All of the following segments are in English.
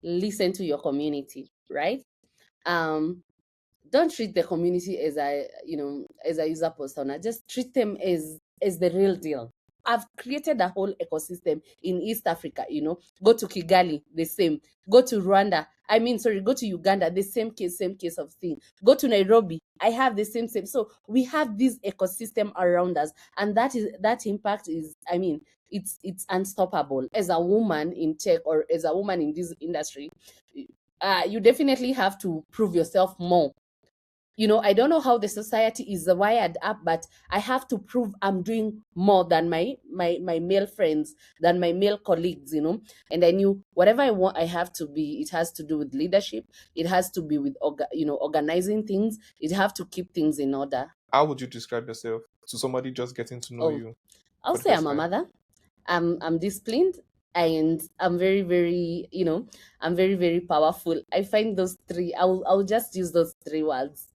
listen to your community, right? Um, don't treat the community as a user persona. Just treat them as the real deal. I've created a whole ecosystem in East Africa. Go to Kigali, the same. Go to Rwanda, sorry, go to Uganda, the same case of thing. Go to Nairobi, I have the same. So we have this ecosystem around us, and that impact is, it's unstoppable. As a woman in tech, or as a woman in this industry, you definitely have to prove yourself more. I don't know how the society is wired up, but I have to prove I'm doing more than my male friends, than my male colleagues. And I knew whatever I want, I have to be. It has to do with leadership. It has to be with organizing things. It have to keep things in order. How would you describe yourself to somebody just getting to know Oh, you I'll for the say I'm first a time? mother. I'm disciplined, and I'm very, very, I'm very, very powerful. I find those three. I'll just use those three words.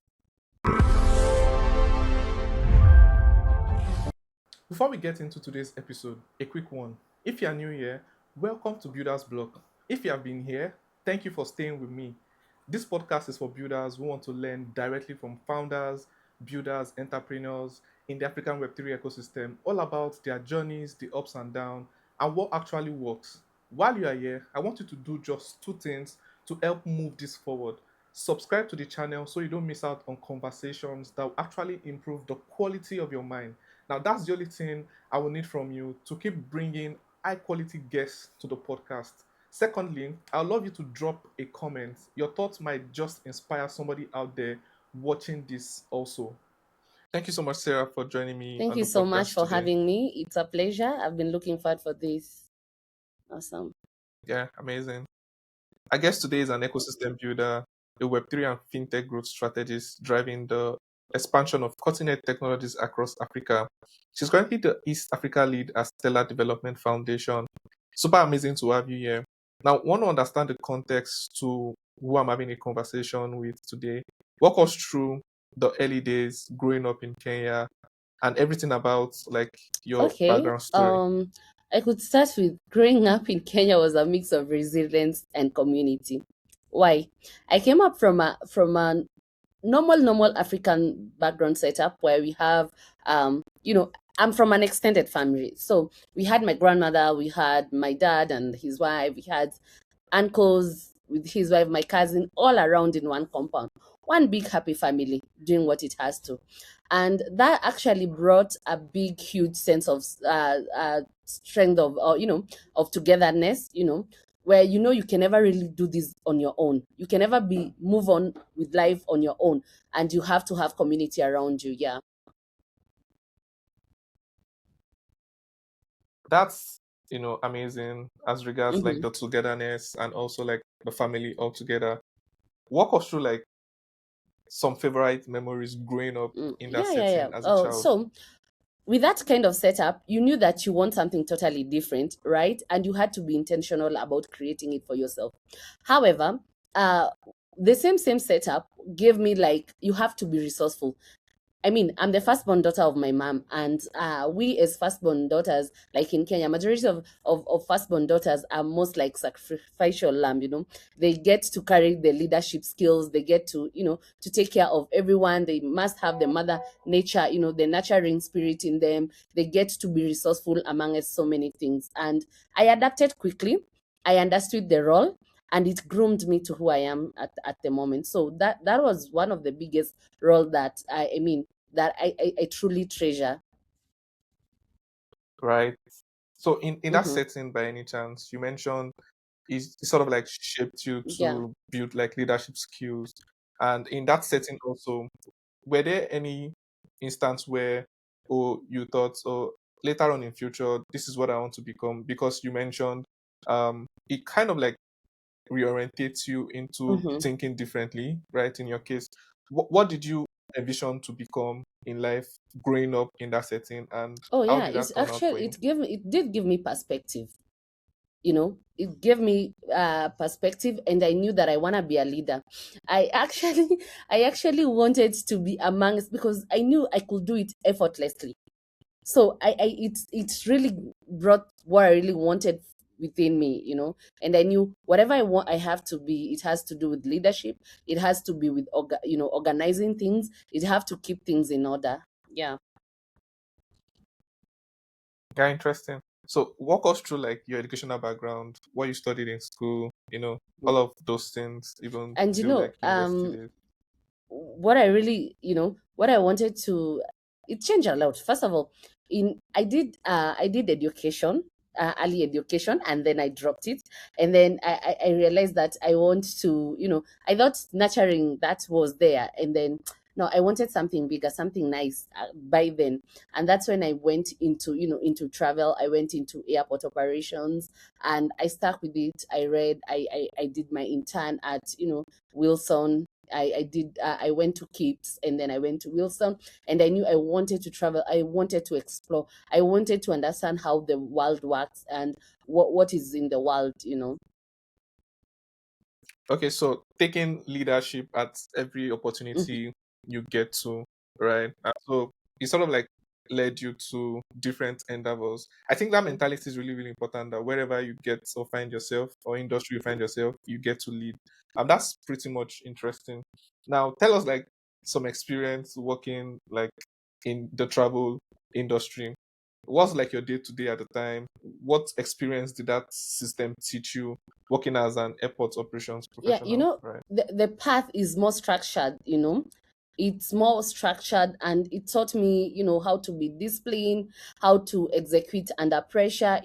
Before we get into today's episode, a quick one. If you are new here, welcome to Builders Block. If you have been here, thank you for staying with me. This podcast is for builders who want to learn directly from founders, builders, entrepreneurs in the African Web3 ecosystem, all about their journeys, the ups and downs, and what actually works. While you are here, I want you to do just two things to help move this forward. Subscribe to the channel so you don't miss out on conversations that will actually improve the quality of your mind. Now, that's the only thing I will need from you to keep bringing high quality guests to the podcast. Secondly, I'd love you to drop a comment. Your thoughts might just inspire somebody out there watching this also. Thank you so much, Sarah, for joining me Thank on you the so much podcast for today. having me. It's a pleasure. I've been looking forward for this. Awesome. Yeah, amazing. I guess today is an ecosystem builder, a Web3 and fintech growth strategist driving the expansion of cutting edge technologies across Africa. She's currently the East Africa lead at Stellar Development Foundation. Super amazing to have you here. Now, want to understand the context to who I'm having a conversation with today. Walk us through the early days growing up in Kenya and everything about like your Okay. background story. I could start with growing up in Kenya was a mix of resilience and community. Why? I came up from a normal African background setup where we have I'm from an extended family. So we had my grandmother, we had my dad and his wife, we had uncles with his wife, my cousin, all around in one compound. One big happy family doing what it has to. And that actually brought a big, huge sense of strength of togetherness, where you can never really do this on your own. You can never be move on with life on your own, and you have to have community around you. Yeah. That's amazing as regards like Hmm. the togetherness and also like the family all together. Walk us through like some favorite memories growing up in that Yeah, yeah, yeah. setting as a child. So with that kind of setup, you knew that you want something totally different, right? And you had to be intentional about creating it for yourself. However, uh, the same setup gave me, like, you have to be resourceful. I'm the firstborn daughter of my mom, and we as firstborn daughters, like in Kenya, majority of firstborn daughters are most like sacrificial lamb. They get to carry the leadership skills, they get to take care of everyone. They must have the mother nature, the nurturing spirit in them. They get to be resourceful among us so many things. And I adapted quickly. I understood the role, and it groomed me to who I am at the moment. So that was one of the biggest role that I truly treasure. Right. So in that Hmm. setting, by any chance, you mentioned it sort of like shaped you Yeah. to build like leadership skills. And in that setting also, were there any instance where you thought, later on in future, this is what I want to become? Because you mentioned it kind of like reorientates you into Hmm. thinking differently, right? In your case, what did you envision to become in life growing up in that setting, and Oh how yeah, did it's that turn out for actually you? it did give me perspective. It gave me perspective, and I knew that I want to be a leader. I actually I actually wanted to be amongst, because I knew I could do it effortlessly. So it really brought what I really wanted within me, and I knew whatever I want, I have to be, it has to do with leadership. It has to be with, organizing things. It have to keep things in order. Yeah. Yeah, interesting. So walk us through like your educational background, what you studied in school, all of those things, even And till like university days. what I really, what I wanted to, it changed a lot. First of all, in I did education, early education, and then I dropped it, and then I realized that I want to, I thought nurturing that was there, and then no, I wanted something bigger, something nice by then, and that's when I went into, into travel. I went into airport operations, and I stuck with it. I read, I did my intern at, Wilson. I went to Kips, and then I went to Wilson, and I knew I wanted to travel. I wanted to explore. I wanted to understand how the world works and what is in the world. Okay, so taking leadership at every Mhm, opportunity you get to, right? And so it sort of like led you to different endeavors. I think that mhm, mentality is really, really important that wherever you get or find yourself or industry you find yourself, you get to lead. And that's pretty much interesting. Now, tell us like some experience working like in the travel industry. What's like your day to day at the time? What experience did that system teach you working as an airport operations yeah, professional, right? the path is more structured. It's more structured, and it taught me, how to be disciplined, how to execute under pressure.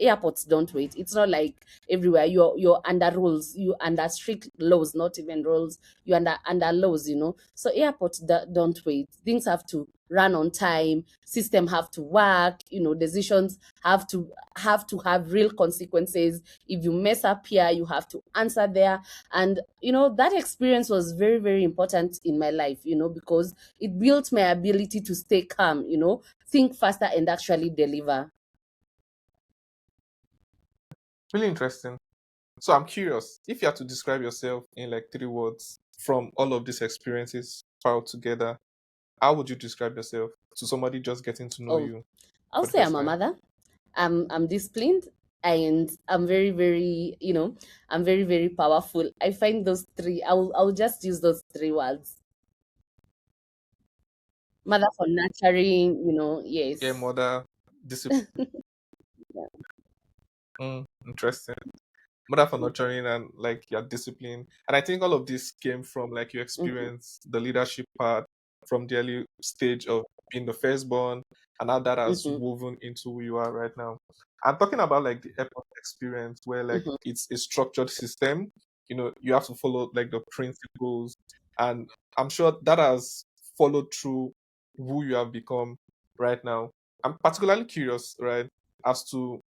Airports don't wait. It's not like everywhere you're under rules, you under strict laws, not even rules, you under laws. So airports don't wait. Things have to run on time, system have to work, decisions have to have real consequences. If you mess up here, you have to answer there. And that experience was very, very important in my life, because it built my ability to stay calm, think faster, and actually deliver. Really interesting. So I'm curious, if you had to describe yourself in like 3 words from all of these experiences piled together, how would you describe yourself to somebody just getting to know Oh, you I'll for the say first I'm a time? mother. I'm disciplined, and I'm very, very, I'm very, very powerful. I find those three. I'll just use those 3 words. Mother for nurturing, Yeah, yes. mother, discipline. Yeah. Interesting. Mother for nurturing and like your discipline. And I think all of this came from like your Mhm, experience, the leadership part from the early stage of being the firstborn, and how that has mhm, woven into who you are right now. I'm talking about like the airport experience where like mhm. it's a structured system. You have to follow like the principles, and I'm sure that has followed through who you have become right now. I'm particularly curious, right, as to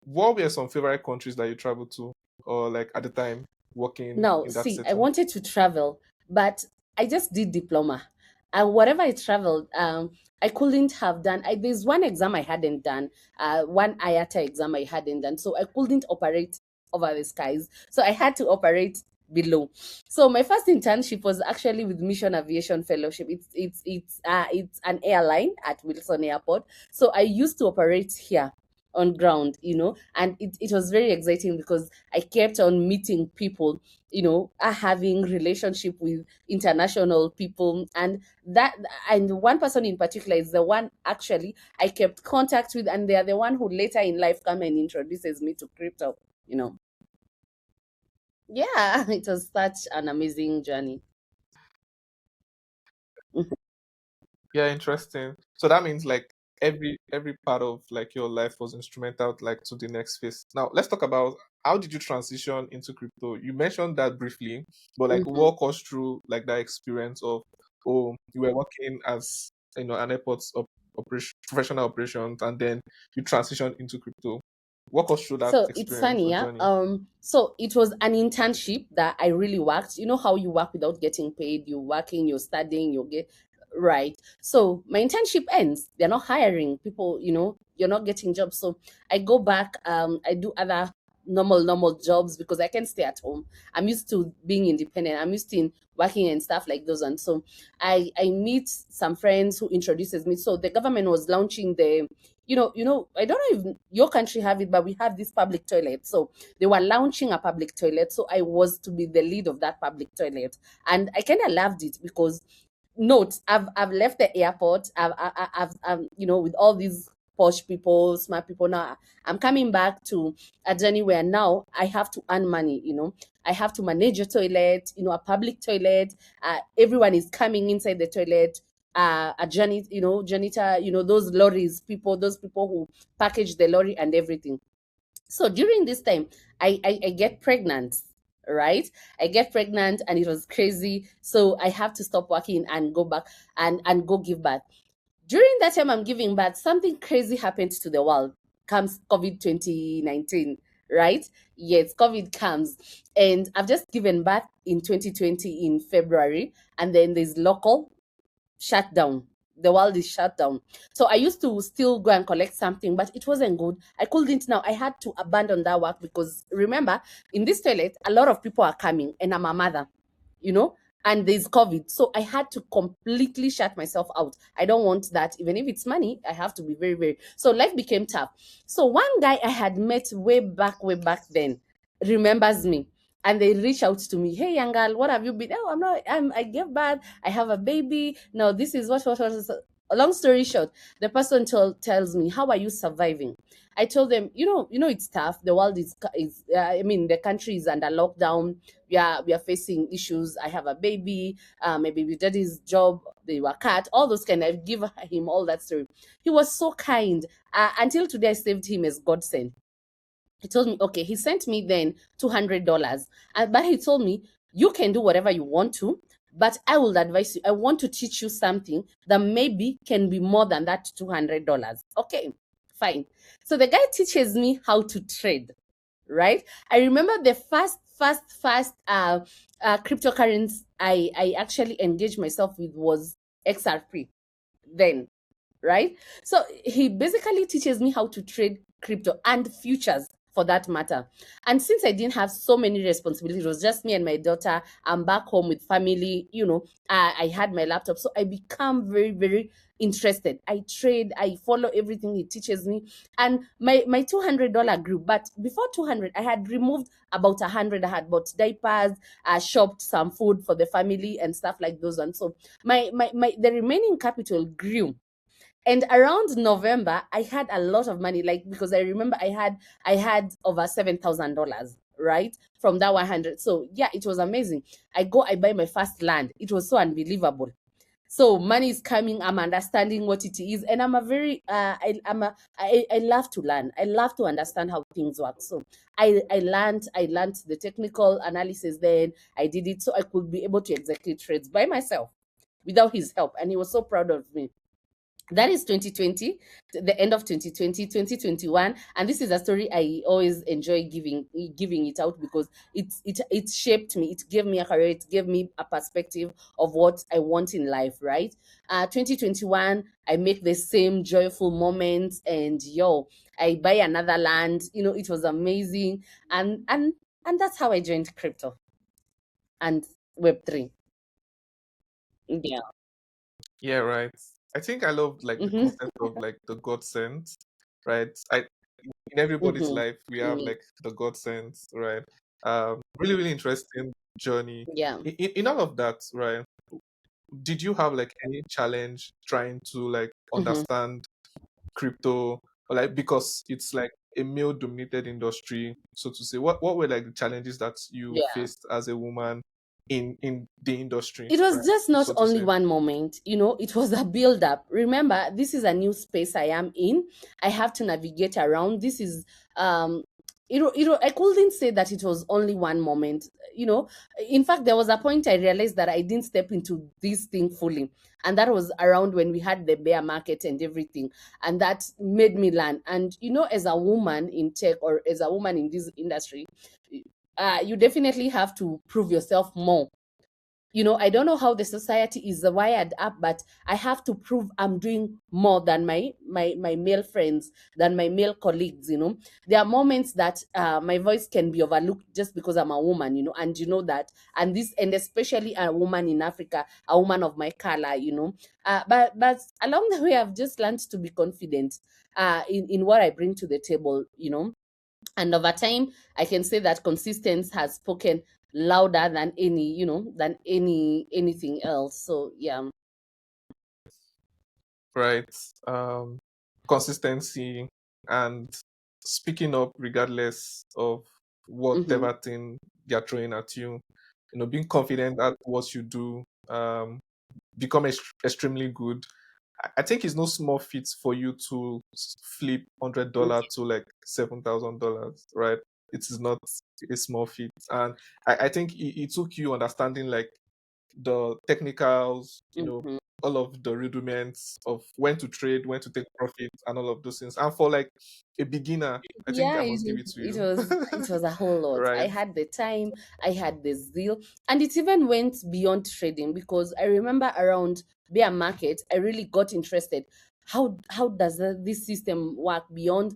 what were some favorite countries that you traveled to, or like at the time working Now, in that see, I setting? wanted to travel, but I just did diploma. And whatever I traveled, I couldn't have done. There's one exam I hadn't done, one IATA exam I hadn't done. So I couldn't operate over the skies. So I had to operate below. So my first internship was actually with Mission Aviation Fellowship. It's an airline at Wilson Airport. So I used to operate here on ground, and it was very exciting because I kept on meeting people, having relationship with international people, and one person in particular is the one actually I kept contact with, and they are the one who later in life come and introduces me to crypto. Yeah, it was such an amazing journey. Mhm, Yeah, interesting. So that means like every part of like your life was instrumental like to the next phase. Now let's talk about how did you transition into crypto? You mentioned that briefly, but like mhm. walk us through like that experience of, oh, you were working as an airport operation, professional operations, and then you transitioned into crypto. Walk us through that So it's experience funny, or yeah. journey. So it was an internship that I really worked. You know how you work without getting paid? You're working, you're studying, you get right. So my internship ends. They're not hiring people, you're not getting jobs. So I go back, I do other normal jobs because I can stay at home. I'm used to being independent. I'm used to in working and stuff like those. And so I meet some friends who introduces me. So the government was launching the, I don't know if your country have it, but we have this public toilet. So they were launching a public toilet. So I was to be the lead of that public toilet. And I kind of loved it because note, I've left the airport. With all these posh people, smart people. Now I'm coming back to a journey where now I have to earn money. I have to manage a toilet, a public toilet. Everyone is coming inside the toilet. A journey, janitor, those lorries, those people who package the lorry and everything. So during this time, I get pregnant, right? I get pregnant and it was crazy. So I have to stop working and go back and go give birth. During that time I'm giving birth, something crazy happened to the world. Comes COVID 2019, right? Yes, COVID comes. And I've just given birth in 2020 in February. And then there's local shut down. The world is shut down. So I used to still go and collect something, but it wasn't good. I couldn't now. I had to abandon that work because remember, in this toilet, a lot of people are coming, and I'm a mother, you know, and there's COVID. So I had to completely shut myself out. I don't want that. Even if it's money, I have to be very, very. So life became tough. So one guy I had met way back then remembers me and they reach out to me. Hey, young girl, what have you been? Oh, I'm not. I gave birth. I have a baby. No, this is what. Long story short, the person tells me, "How are you surviving?" I told them, it's tough. The world is. I mean, the country is under lockdown. We are facing issues. I have a baby. My baby daddy's job. They were cut. All those kind. I give him all that story. He was so kind. Until today, I saved him as God sent. He told me, okay, he sent me then $200. But he told me, you can do whatever you want to, but I will advise you. I want to teach you something that maybe can be more than that $200. Okay, fine. So the guy teaches me how to trade, right? I remember the first cryptocurrency I actually engaged myself with was XRP then, right? So he basically teaches me how to trade crypto and futures for that matter. And since I didn't have so many responsibilities, it was just me and my daughter. I'm back home with family, I had my laptop. So I become very, very interested. I trade, I follow everything he teaches me. And my $200 grew. But before 200, I had removed about 100. I had bought diapers, I shopped some food for the family and stuff like those. And so my the remaining capital grew. And around November, I had a lot of money, like because I remember I had over $7,000, right, from that 100. So yeah, it was amazing. I buy my first land. It was so unbelievable. So money is coming. I'm understanding what it is, and I'm a very I love to learn. I love to understand how things work. So I learned the technical analysis. Then I did it so I could be able to execute trades by myself without his help, and he was so proud of me. That is 2020, the end of 2020, 2021, and this is a story I always enjoy giving it out because it shaped me. It gave me a career. It gave me a perspective of what I want in life, right? 2021, I make the same joyful moments, and I buy another land. It was amazing, and that's how I joined crypto and Web3. Yeah. Yeah, right. I think I love like the Mm-hmm. concept of like the God sent, right? In everybody's Mm-hmm. life we have Yeah. like the God sent, right? Really, really interesting journey. Yeah. In all of that, right? Did you have like any challenge trying to like Mm-hmm. understand crypto, or like because it's like a male dominated industry, so to say? What were like the challenges that you Yeah. faced as a woman in the industry, It was right? just not So to only say. one moment, it was a build up. Remember, this is a new space I am in. I have to navigate around. This is um I couldn't say that it was only one moment. In fact, there was a point I realized that I didn't step into this thing fully. And that was around when we had the bear market and everything. And that made me learn. And as a woman in tech or as a woman in this industry, you definitely have to prove yourself more I don't know how the society is wired up, but I have to prove I'm doing more than my male friends, than my male colleagues. There are moments that my voice can be overlooked just because I'm a woman, and you know that. And especially a woman in Africa, a woman of my color. But along the way, I've just learned to be confident in what I bring to the table. And over time, I can say that consistency has spoken louder than anything else. So yeah. right? Um, Consistency and speaking up regardless of Mm-hmm. whatever thing they're throwing at you. Being confident at what you do, become extremely good. I think it's no small feat for you to flip $100 to like $7,000, right? It is not a small feat, and I think it took you understanding like the technicals, Mm-hmm. all of the rudiments of when to trade, when to take profits, and all of those things. And for like a beginner, I think Yeah, I it, must give it to it you, was it was a whole lot. I right? had the time, I had the zeal, and it even went beyond trading, because I remember around bear market, I really got interested. How does this system work beyond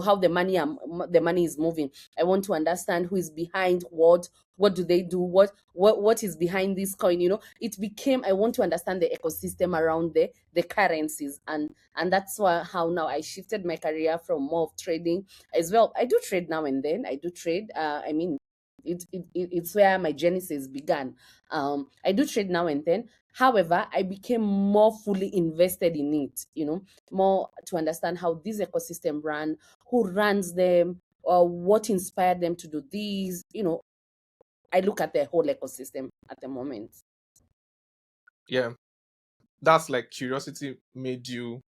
how the money is moving? I want to understand who is behind what do they do, what is behind this coin. It became, I want to understand the ecosystem around the currencies, and that's how now I shifted my career from more of trading as well. I do trade now and then. I do trade. I mean, it's where my genesis began. I do trade now and then. However, I became more fully invested in it. More to understand how this ecosystem run, who runs them, or what inspired them to do these. I look at the whole ecosystem at the moment. Yeah, that's like curiosity made you,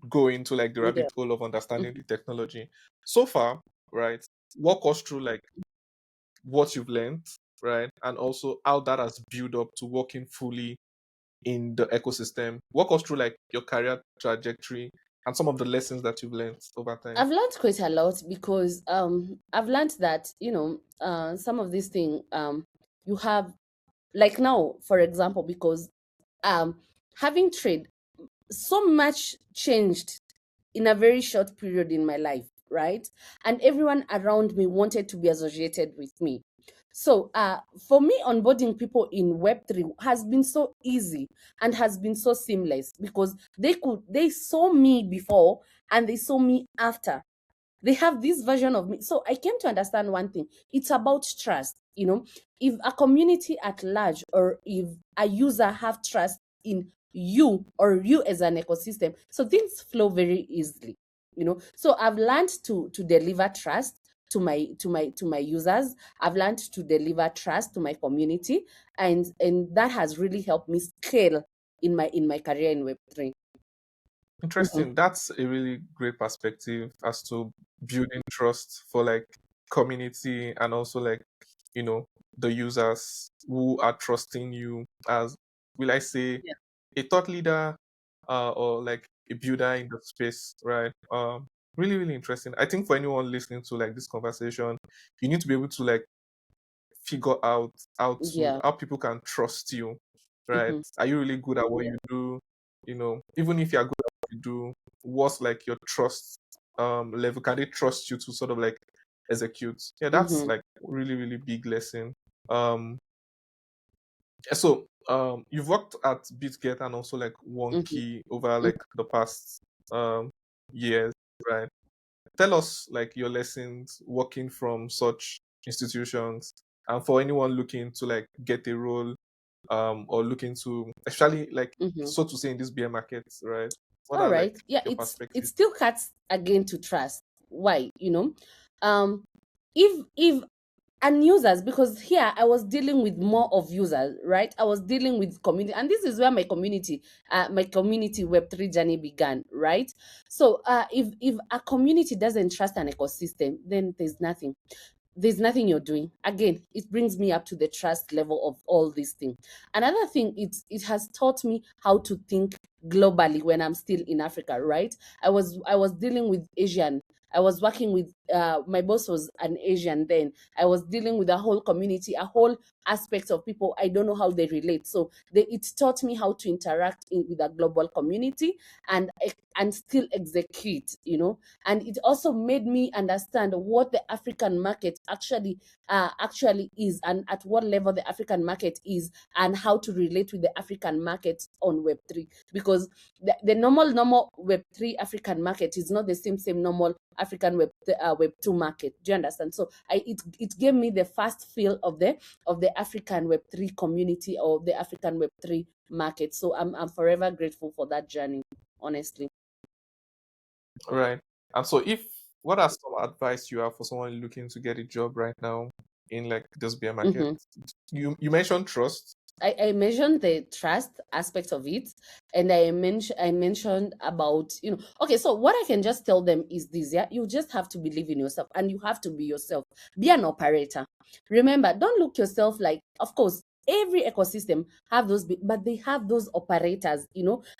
go into like the Yeah. rabbit hole of understanding the technology. So far, right? Walk us through like what you've learned, right? And also how that has built up to working fully in the ecosystem. Walk us through like your career trajectory and some of the lessons that you've learned over time. I've learned quite a lot, because I've learned that some of these things you have, like now, for example, because um having trade, so much changed in a very short period in my life, right? And everyone around me wanted to be associated with me. So for me, onboarding people in Web3 has been so easy and has been so seamless, because they saw me before and they saw me after. They have this version of me. So I came to understand one thing. It's about trust. If a community at large, or if a user have trust in you, or you as an ecosystem, so things flow very easily. So I've learned to deliver trust to my users. I've learned to deliver trust to my community, and that has really helped me scale in my career in Web3. Mhm. Interesting. That's a really great perspective as to building trust for like community and also like, the users who are trusting you as, will I say, Yeah. a thought leader, or like a builder in the space, right? Really, really interesting. I think for anyone listening to like this conversation, you need to be able to like figure out Yeah. how people can trust you, right? Hmm. Are you really good at what Yeah. you do? Even if you're good at what you do, what's like your trust level? Can they trust you to sort of like execute? Yeah, that's Hmm. like really, really big lesson. Um so you've worked at BitGet and also like one Hmm. key over like the past years, right? Tell us like your lessons working from such institutions, and for anyone looking to like get a role, or looking to, especially like, Hmm. so to say, in this bear market, right? What All are like right. Yeah, your it perspectives? still cuts again to trust. Why? Um, if and users, because here I was dealing with more of users, right? I was dealing with community, and this is where my community Web3 journey began, right? So if a community doesn't trust an ecosystem, then there's nothing you're doing. Again, it brings me up to the trust level of all these things. Another thing, it has taught me how to think globally when I'm still in Africa, right? I was dealing with Asian I was working with, my boss was an Asian then. I was dealing with a whole community, a whole aspect of people. I don't know how they relate. So it taught me how to interact with a global community and still execute, and it also made me understand what the African market actually is, and at what level the African market is, and how to relate with the African market on Web3. Because the normal Web3 African market is not the same normal African Web2 market. Do you understand? So it gave me the first feel of the African Web3 community, or the African Web3 market. So I'm forever grateful for that journey, honestly. Right. And so, if what are some advice you have for someone looking to get a job right now in like this bear market? Mm-hmm. You mentioned trust. I mentioned the trust aspect of it, and I mentioned about, okay, so what I can just tell them is this. Yeah, you just have to believe in yourself, and you have to be yourself. Be an operator. Remember, don't look yourself like, of course, every ecosystem have those, but they have those operators,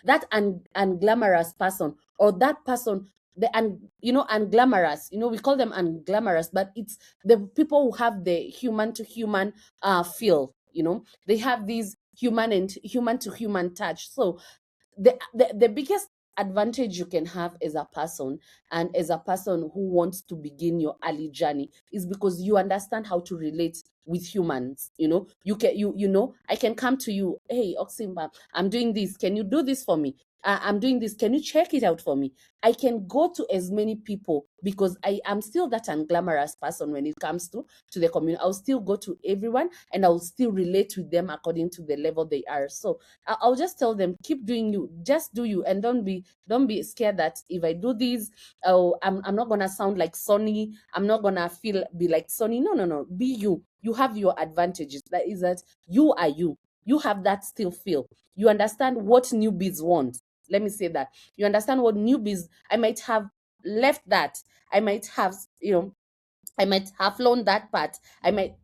that unglamorous person, or that person, unglamorous, we call them unglamorous, but it's the people who have the human to human feel. They have these human to human touch. So the biggest advantage you can have as a person, and as a person who wants to begin your early journey, is because you understand how to relate with humans. I can come to you, hey Oximba, I'm doing this, can you do this for me? I'm doing this, can you check it out for me? I can go to as many people, because I am still that unglamorous person when it comes to the community. I'll still go to everyone, and I'll still relate with them according to the level they are. So I'll just tell them, keep doing you, just do you, and don't be scared that if I do this, oh, I'm not gonna sound like Sonny, I'm not gonna be like Sonny. No, no, no, be you. You have your advantages. That is that you are you. You have that still feel. You understand what newbies want. Let me say that. You understand what newbies, I might have left that. I might have, I might have flown that part. I might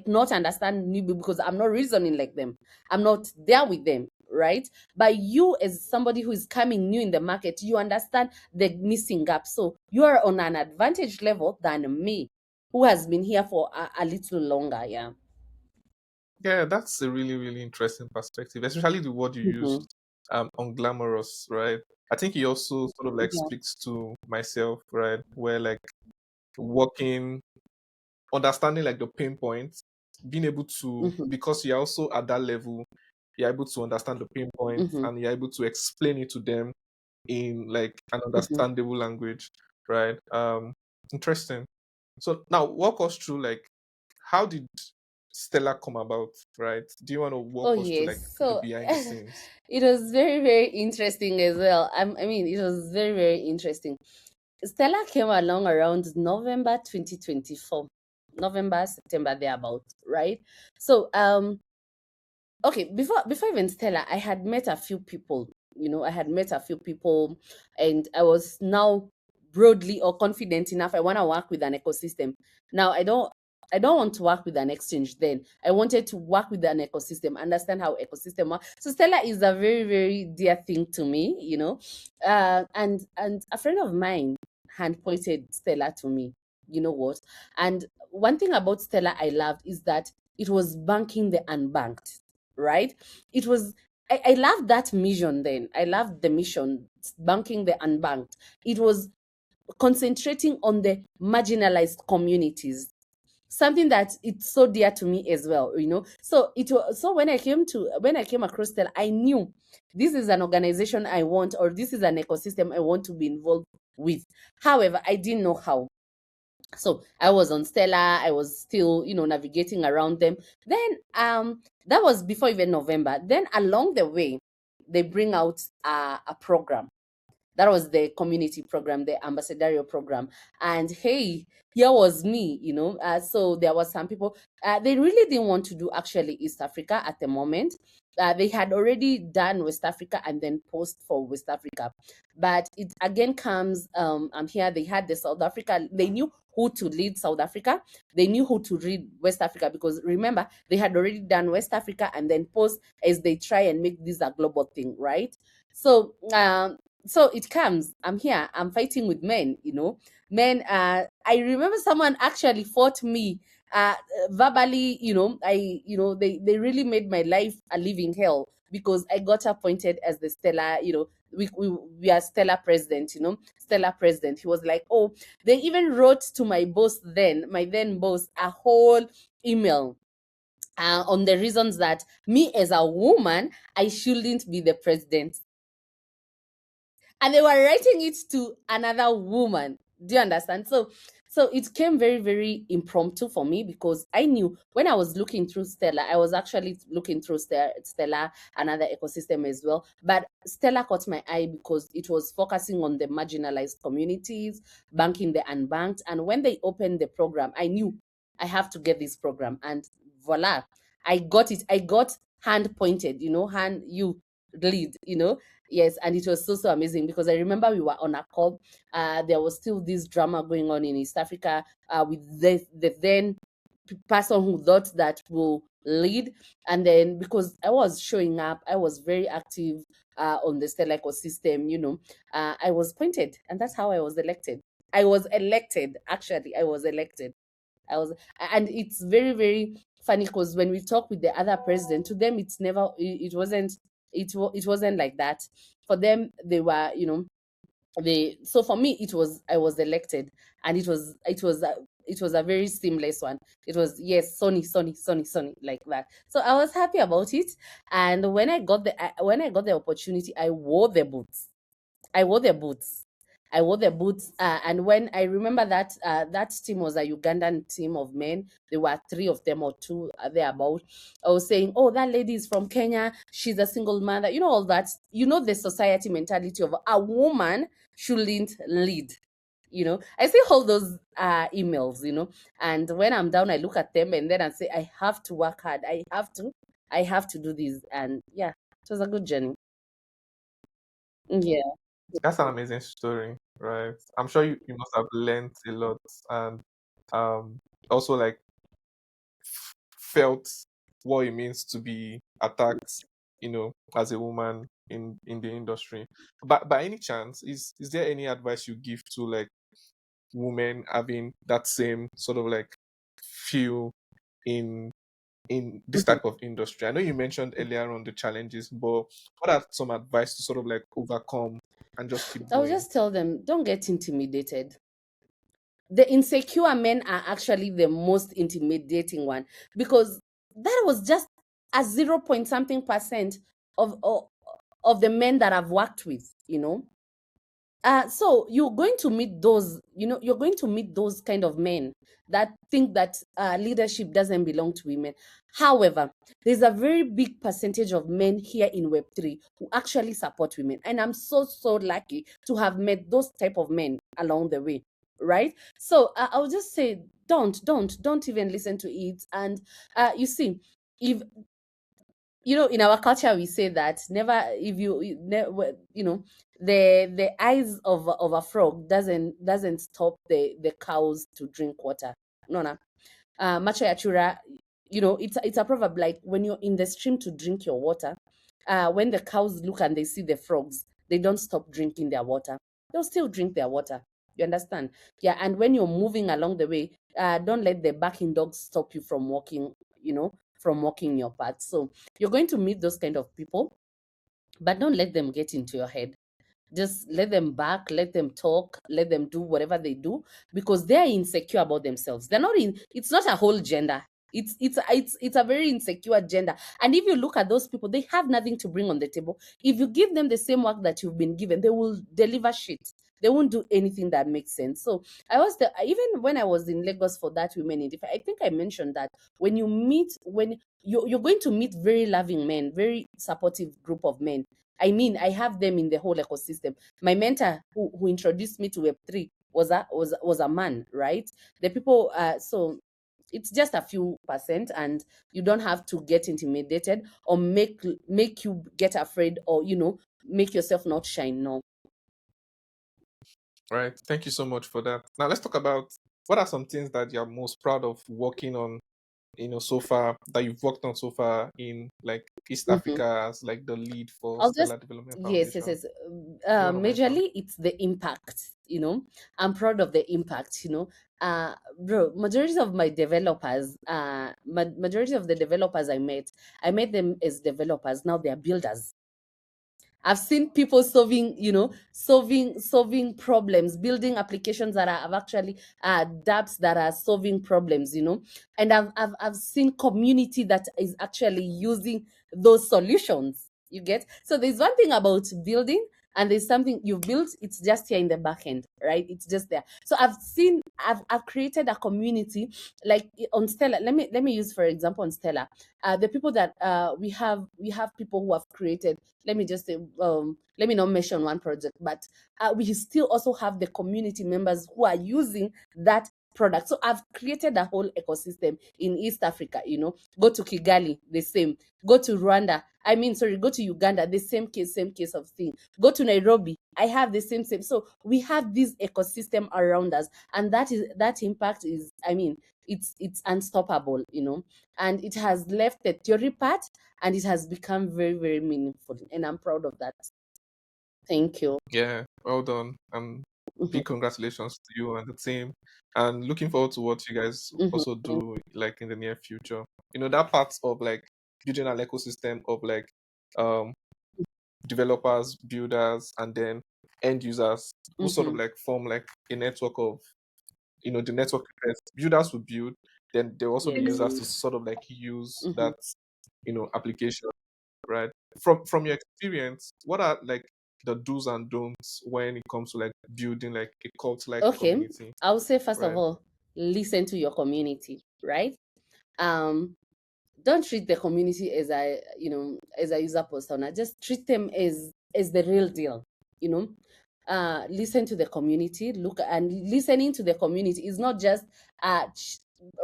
not understand newbie, because I'm not reasoning like them. I'm not there with them, right? But you, as somebody who is coming new in the market, you understand the missing gap. So you are on an advantage level than me, who has been here for a little longer. Yeah. Yeah, that's a really, really interesting perspective, especially the word you Mm-hmm. used, unglamorous, right? I think it also sort of like Yeah. speaks to myself, right? Where like working, understanding like the pain points, being able to, Mm-hmm. because you're also at that level, you're able to understand the pain points Mm-hmm. and you're able to explain it to them in like an Mm-hmm. understandable language, right? Interesting. So now walk us through like how did Stella come about, right? Do you want to Oh walk us through like yes. the So behind the scenes? it was very, very interesting as well. I mean, it was very, very interesting. Stella came along around November 2024, November, September, thereabout, right? So, okay, before even Stella, I had met a few people. I had met a few people, and I was now broadly or confident enough. I want to work with an ecosystem. Now, I don't want to work with an exchange. Then I wanted to work with an ecosystem, understand how ecosystem works. So Stella is a very, very dear thing to me. And a friend of mine hand pointed Stella to me. You know what? And one thing about Stella I loved is that it was banking the unbanked, right? It was, I loved that mission then. I loved the mission, banking the unbanked. It was concentrating on the marginalized communities, something that it's so dear to me as well. So when I came across that, I knew this is an organization I want, or this is an ecosystem I want to be involved with. However, I didn't know how. So I was on Stella, I was still, navigating around them. Then that was before even November. Then along the way, they bring out a program. That was the community program, the ambassadorial program. And hey, here was me. So there was some people, they really didn't want to do actually East Africa at the moment. They had already done West Africa and then post for West Africa. But it again comes, here they had the South Africa. They knew who to lead South Africa. They knew who to lead West Africa, because remember, they had already done West Africa and then post as they try and make this a global thing, right? So So it comes, I'm here, I'm fighting with men, men. I remember someone actually fought me, uh verbally, they really made my life a living hell because I got appointed as the Stella, we are Stella president, Stella president. He was like, oh, they even wrote to my boss then, my then boss, a whole email, on the reasons that me as a woman, I shouldn't be the president, and they were writing it to another woman. Do you understand? So it came very, very impromptu for me because I knew when I was looking through Stella, I was actually looking through Stella, another ecosystem as well. But Stella caught my eye because it was focusing on the marginalized communities, banking the unbanked. And when they opened the program, I knew I have to get this program. And voila, I got it. I got hand pointed, hand you lead, Yes, and it was so, so amazing because I remember we were on a call. There was still this drama going on in East Africa, with the then person who thought that will lead. And then because I was showing up, I was very active on the Stellar ecosystem, I was pointed, and that's how I was elected. I was elected, actually, I was elected. I was, and it's very, very funny because when we talk with the other president, to them, it's never, it wasn't, it wasn't like that. For them, they were, so for me, it was, I was elected, and it was a very seamless one. It was, yes, Sony, Sony, Sony, Sony, like that. So I was happy about it. And when I got the opportunity, I wore the boots. I wore the boots. I wore the boots, and when I remember that that team was a Ugandan team of men. There were three of them or two thereabout. I was saying, "Oh, that lady is from Kenya. She's a single mother." You know all that. You know the society mentality of a woman shouldn't lead. I still hold those emails. And when I'm down, I look at them and then I say, "I have to work hard. I have to do this." And yeah, it was a good journey. Yeah. That's an amazing story, right? I'm sure you must have learned a lot and um also like felt what it means to be attacked, as a woman in the industry. But by any chance, is there any advice you give to like women having that same sort of like feel in this type of industry? I know you mentioned earlier on the challenges, but what are some advice to sort of like overcome and just keep I'll going? just tell them, don't get intimidated. The insecure men are actually the most intimidating one because that was just a 0 point something percent of the men that I've worked with. So you're going to meet those, you're going to meet those kind of men that think that leadership doesn't belong to women. However, there's a very big percentage of men here in Web3 who actually support women. And I'm so, so lucky to have met those type of men along the way. Right. So I'll just say, don't even listen to it. And you see, if in our culture we say that never, if the eyes of a frog doesn't stop the cows to drink water. No, no. Macho ya chura, it's a proverb, like when you're in the stream to drink your water, when the cows look and they see the frogs, they don't stop drinking their water. They'll still drink their water. You understand? Yeah. And when you're moving along the way, don't let the barking dogs stop you from walking, from walking your path. So you're going to meet those kind of people, but don't let them get into your head. Just let them back, let them talk, let them do whatever they do because they're insecure about themselves. They're not in, it's not a whole gender. It's a very insecure gender. And if you look at those people, they have nothing to bring on the table. If you give them the same work that you've been given, they will deliver shit. They won't do anything that makes sense. So even when I was in Lagos for that women in different, I think I mentioned that when you're going to meet very loving men, very supportive group of men. I mean, I have them in the whole ecosystem. My mentor who introduced me to Web3 was a man, right? The people, so it's just a few percent, and you don't have to get intimidated or make you get afraid, or make yourself not shine. No. Right. Thank you so much for that. Now let's talk about what are some things that you're most proud of working on so far that you've worked on so far in like East Mhm. Africa as like the lead for I'll just Stellar Development yes, yes, Foundation? yes. Do you want to mention? Majorly, it's the impact. I'm proud of the impact. Bro, majority of my developers, majority of the developers I met them as developers. Now they are builders. I've seen people solving problems, building applications that are have actually dApps that are solving problems, and I've seen community that is actually using those solutions. You get? So there's one thing about building, and there's something you've built, it's just here in the back end, right? It's just there. So I've created a community like on Stella. Let me use for example on Stella. The people that we have people who have created, let me just say, let me not mention one project, but we still also have the community members who are using that product. So I've created a whole ecosystem in East Africa. Go to Kigali, the same. Go to Rwanda, I mean, sorry, go to Uganda, the same case of thing. Go to Nairobi, I have the same. So we have this ecosystem around us, and that impact is, I mean, it's unstoppable, and it has left the theory part, and it has become very, very meaningful, and I'm proud of that. Thank you. Yeah, well done. And Mhm, big congratulations to you and the team. And looking forward to what you guys mhm. also do like in the near future. That part of like building an ecosystem of like um developers, builders, and then end users who sort of Mhm. like form like a network of the network effects. Builders will build, then there will also be Yes. users to sort of like use Mhm. that application, right? From your experience, what are like the do's and don'ts when it comes to like building like a cult like Okay. community, I would say first of right? all, listen to your community, right? Um, don't treat the community as a user persona. Just treat them as the real deal. you know Listen to the community. Look, and listening to the community is not just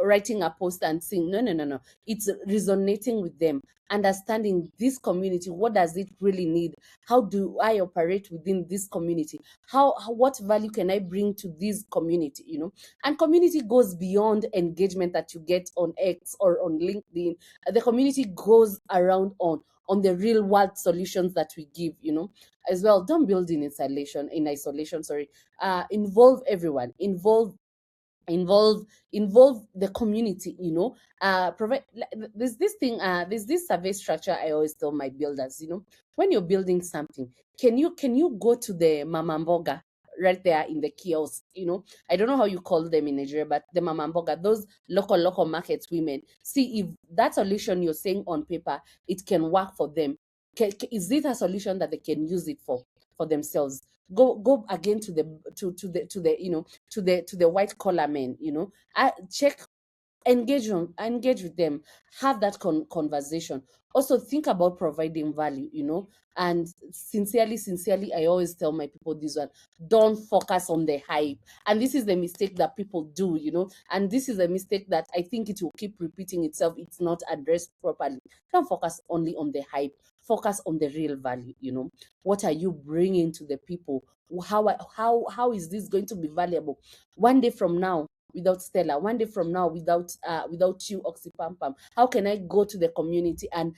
writing a post and saying no, no, no, no. It's resonating with them, understanding this community. What does it really need? How do I operate within this community? What value can I bring to this community? And community goes beyond engagement that you get on X or on LinkedIn. The community goes around on the real world solutions that we give, as well. Don't build in isolation, sorry. Involve everyone. Involve involve the community. Provide, there's this survey structure I always tell my builders. When you're building something, can you go to the mama mboga right there in the kiosk? I don't know how you call them in Nigeria, but the mama mboga, those local markets women, see if that solution you're saying on paper, it can work for them. Is it a solution that they can use it for themselves? Go again to the white collar men. Check, engage with them, have that conversation. Also think about providing value. And sincerely, I always tell my people this one: don't focus on the hype. And this is the mistake that people do. And this is a mistake that I think it will keep repeating itself. It's not addressed properly. Don't focus only on the hype. Focus on the real value. What are you bringing to the people? How is this going to be valuable one day from now without Stella, one day from now without you, Oxypampam? How can I go to the community and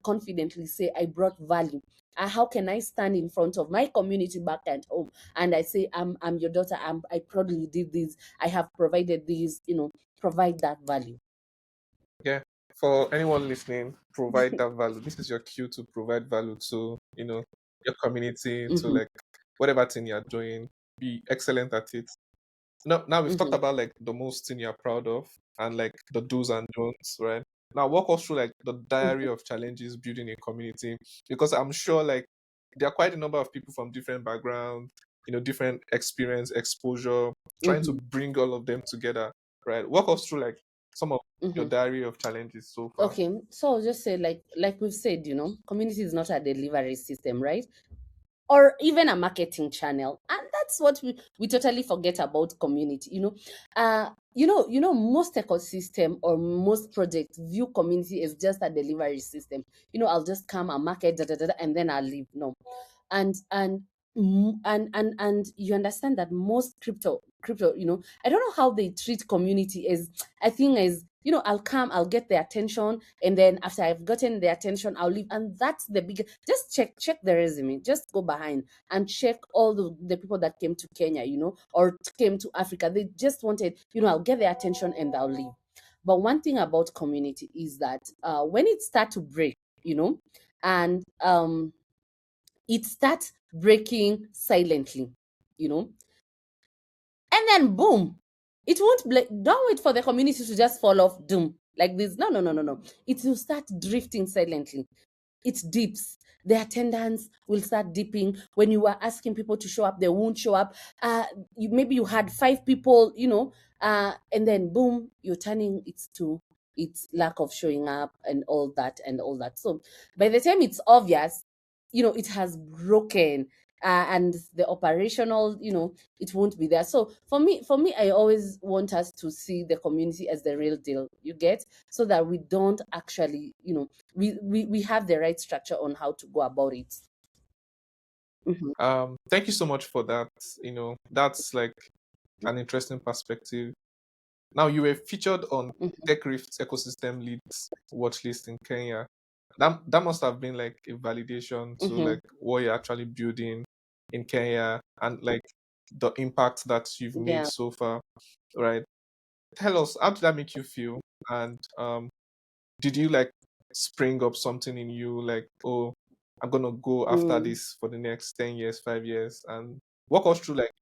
confidently say I brought value? How can I stand in front of my community back at home and I say I'm your daughter, I proudly did this, I have provided this, provide that value. Yeah. For anyone listening, provide that value. This is your cue to provide value to, your community, to Mm-hmm, like whatever thing you're doing. Be excellent at it. Now we've talked mm-hmm, about like the most thing you're proud of and like the do's and don'ts, right? Now walk us through like the diary of challenges building a community, because I'm sure like there are quite a number of people from different backgrounds, different experience, exposure, trying to mm-hmm, bring all of them together, right? Walk us through like some of your mm-hmm. diary of challenges so far. Okay, so I'll just say, like we've said, community is not a delivery system, right? Or even a marketing channel, and that's what we totally forget about community. Most ecosystem or most projects view community as just a delivery system. I'll just come and market, da, da, da, da, and then I'll leave. No. And you understand that most crypto, I don't know how they treat community as, I think, as I'll come, I'll get their attention, and then after I've gotten their attention, I'll leave. And that's the big, just check the resume, just go behind and check all the people that came to Kenya, or came to Africa. They just wanted, I'll get their attention and I'll leave. But one thing about community is that when it starts to break, and it starts breaking silently, you know, and then boom, it won't. Don't wait for the community to just fall off doom like this. No, no, no, no, no. It will start drifting silently. It dips. The attendance will start dipping. When you were asking people to show up, they won't show up. Maybe you had 5 people, and then boom, you're turning it to its lack of showing up and all that and all that. So by the time it's obvious, it has broken. And the operational, it won't be there. So for me, I always want us to see the community as the real deal. You get, so that we don't actually, we have the right structure on how to go about it. Mhm, Thank you so much for that. That's like an interesting perspective. Now, you were featured on mhm. Tech Rift's ecosystem leads watch list in Kenya. That must have been like a validation to Mhm. like what you're actually building in Kenya and like the impact that you've made Yeah. so far, right? Tell us, how did that make you feel? And did you like spring up something in you like, oh, I'm gonna go after Mm. this for the next 10 years, 5 years, and walk us through like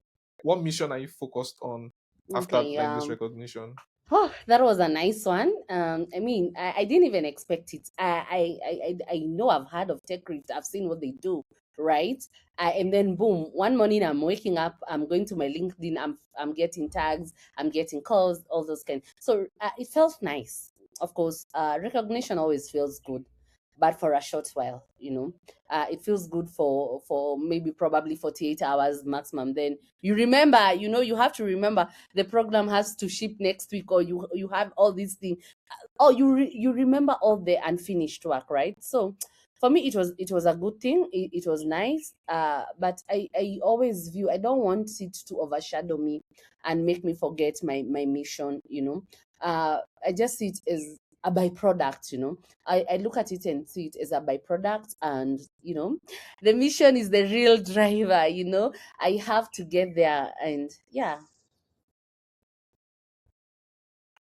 what mission are you focused on after Okay. like this recognition? Oh, that was a nice one. I mean, I didn't even expect it. I know I've heard of TechCrypt. I've seen what they do, right? And then boom, one morning I'm waking up, I'm going to my LinkedIn, I'm getting tags, I'm getting calls, all those kind. So it felt nice. Of course, recognition always feels good, but for a short while, it feels good for maybe probably 48 hours maximum. Then you remember, you have to remember the program has to ship next week, or you have all these things. Oh, you remember all the unfinished work, right? So for me, it was a good thing. It was nice, but I always view, I don't want it to overshadow me and make me forget my mission. I just see it as a byproduct. I look at it and see it as a byproduct, and the mission is the real driver. I have to get there, and yeah.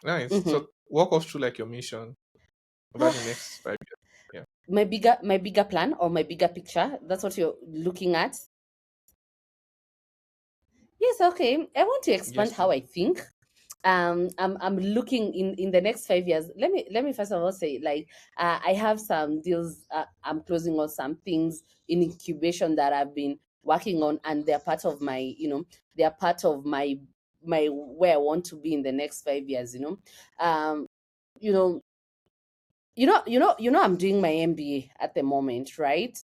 Nice. Mhm. So walk us through like your mission over the next 5 years. Yeah. My bigger plan, or my bigger picture, that's what you're looking at. Yes, okay, I want to expand Yes, how please. I think. I'm looking in the next 5 years. Let me first of all say, like, I have some deals. I'm closing on some things in incubation that I've been working on, and they're part of my, they're part of my where I want to be in the next 5 years. Um you know I'm doing my MBA at the moment, right?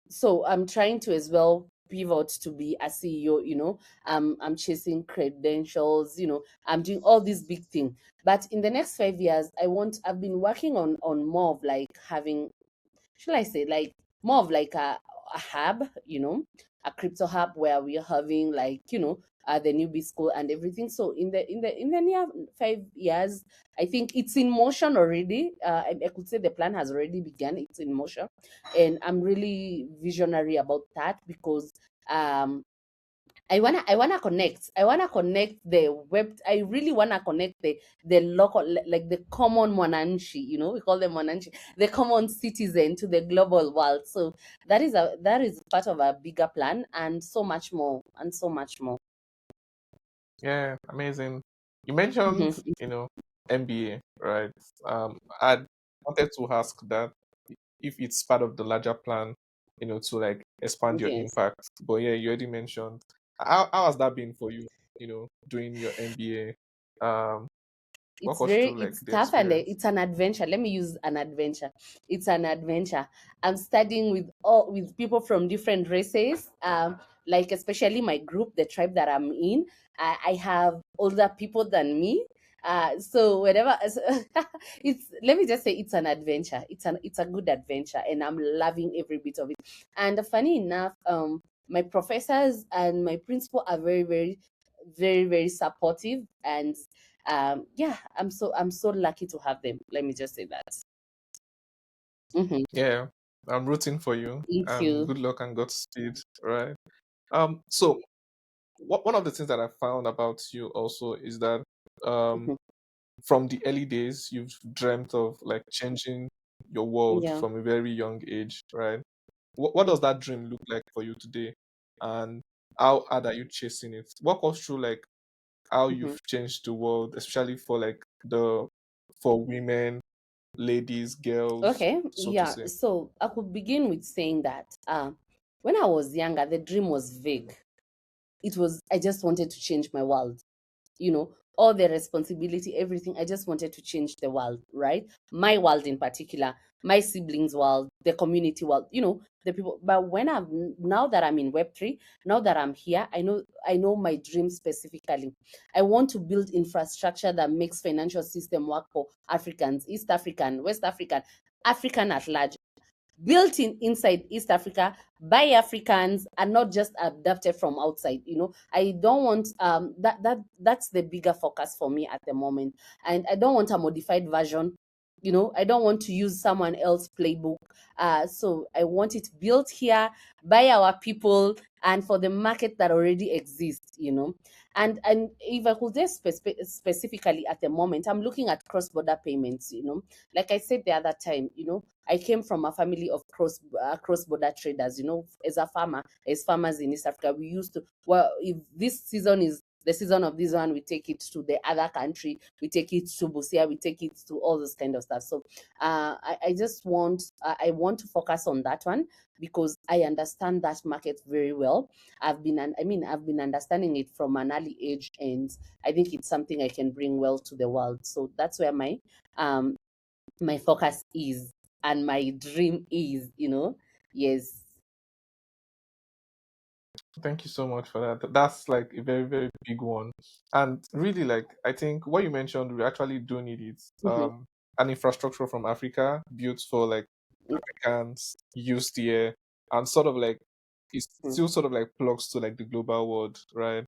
So I'm trying to as well pivot to be a CEO. I'm chasing credentials. I'm doing all these big things. But in the next 5 years, I've been working on more of like having, should I say, like more of like a hub, a crypto hub where we're having like, the newbie school and everything. So in the near 5 years, I think it's in motion already. I could say the plan has already begun. It's in motion, and I'm really visionary about that because um I wanna connect the web. I really wanna connect the local, like the common mwananchi. We call them mwananchi, the common citizen, to the global world. So that is part of a bigger plan, and so much more, and so much more. Yeah, amazing. You mentioned, Mhm. MBA, right? I wanted to ask that if it's part of the larger plan, to like expand your Yes. impact. But yeah, you already mentioned. How has that been for you, doing your MBA? Walk us through like It's the tough, and experience. it's an adventure. Let me use an adventure. It's an adventure. I'm studying with people from different races. Like especially my group, the tribe that I'm in. I have older people than me. So whenever it's, let me just say, it's an adventure. It's a good adventure, and I'm loving every bit of it. And funny enough, my professors and my principal are very, very, very, very supportive, and Yeah, I'm so lucky to have them. Let me just say that. Hmm. Yeah, I'm rooting for you. Thank you. Good luck and Godspeed. Right. So one of the things that I found about you also is that um, Hmm. from the early days, you've dreamt of like changing your world Yeah. from a very young age, right? What does that dream look like for you today? And how hard are you chasing it? Walk us through like how Hmm. you've changed the world, especially for like for women, ladies, girls, Okay. so to Yeah. say. So I could begin with saying that when I was younger, the dream was vague. It was, I just wanted to change my world. All the responsibility, everything. I just wanted to change the world, right? My world in particular, my siblings' world, the community world, the people. But now that I'm in Web3, now that I'm here, I know my dream specifically. I want to build infrastructure that makes financial system work for Africans, East African, West African, African at large, built in inside East Africa by Africans and not just adapted from outside. I don't want that's the bigger focus for me at the moment. And I don't want a modified version. I don't want to use someone else playbook. So I want it built here by our people and for the market that already exists. And if I could just specifically at the moment, I'm looking at cross-border payments. Like I said the other time, I came from a family of cross-border traders. As a farmer, as farmers in East Africa, we used to, well, if this season is the season of this one, we take it to the other country, we take it to Busia, we take it to all this kind of stuff. So I just want, I want to focus on that one because I understand that market very well. I've been understanding it from an early age, and I think it's something I can bring well to the world. So that's where um my focus is and my dream is. Yes. Thank you so much for that. That's like a very, very big one. And really, like, I think what you mentioned, we actually do need it. Hmm. An infrastructure from Africa built for like Africans used here and sort of like it still sort of like plugs to like the global world, right?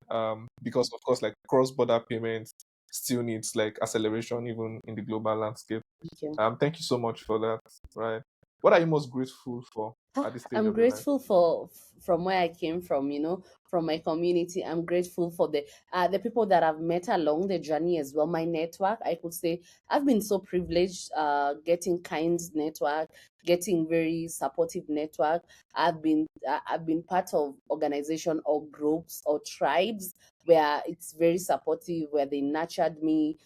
Because of course, like cross-border payments still needs like acceleration even in the global landscape. Thank you. Thank you so much for that, right? What are you most grateful for at this stage I'm of your life? grateful from where I came from, from my community. I'm grateful for the people that I've met along the journey as well. My network, I could say, I've been so privileged, getting kind network, getting very supportive network. I've been part of organization or groups or tribes where it's very supportive, where they nurtured me.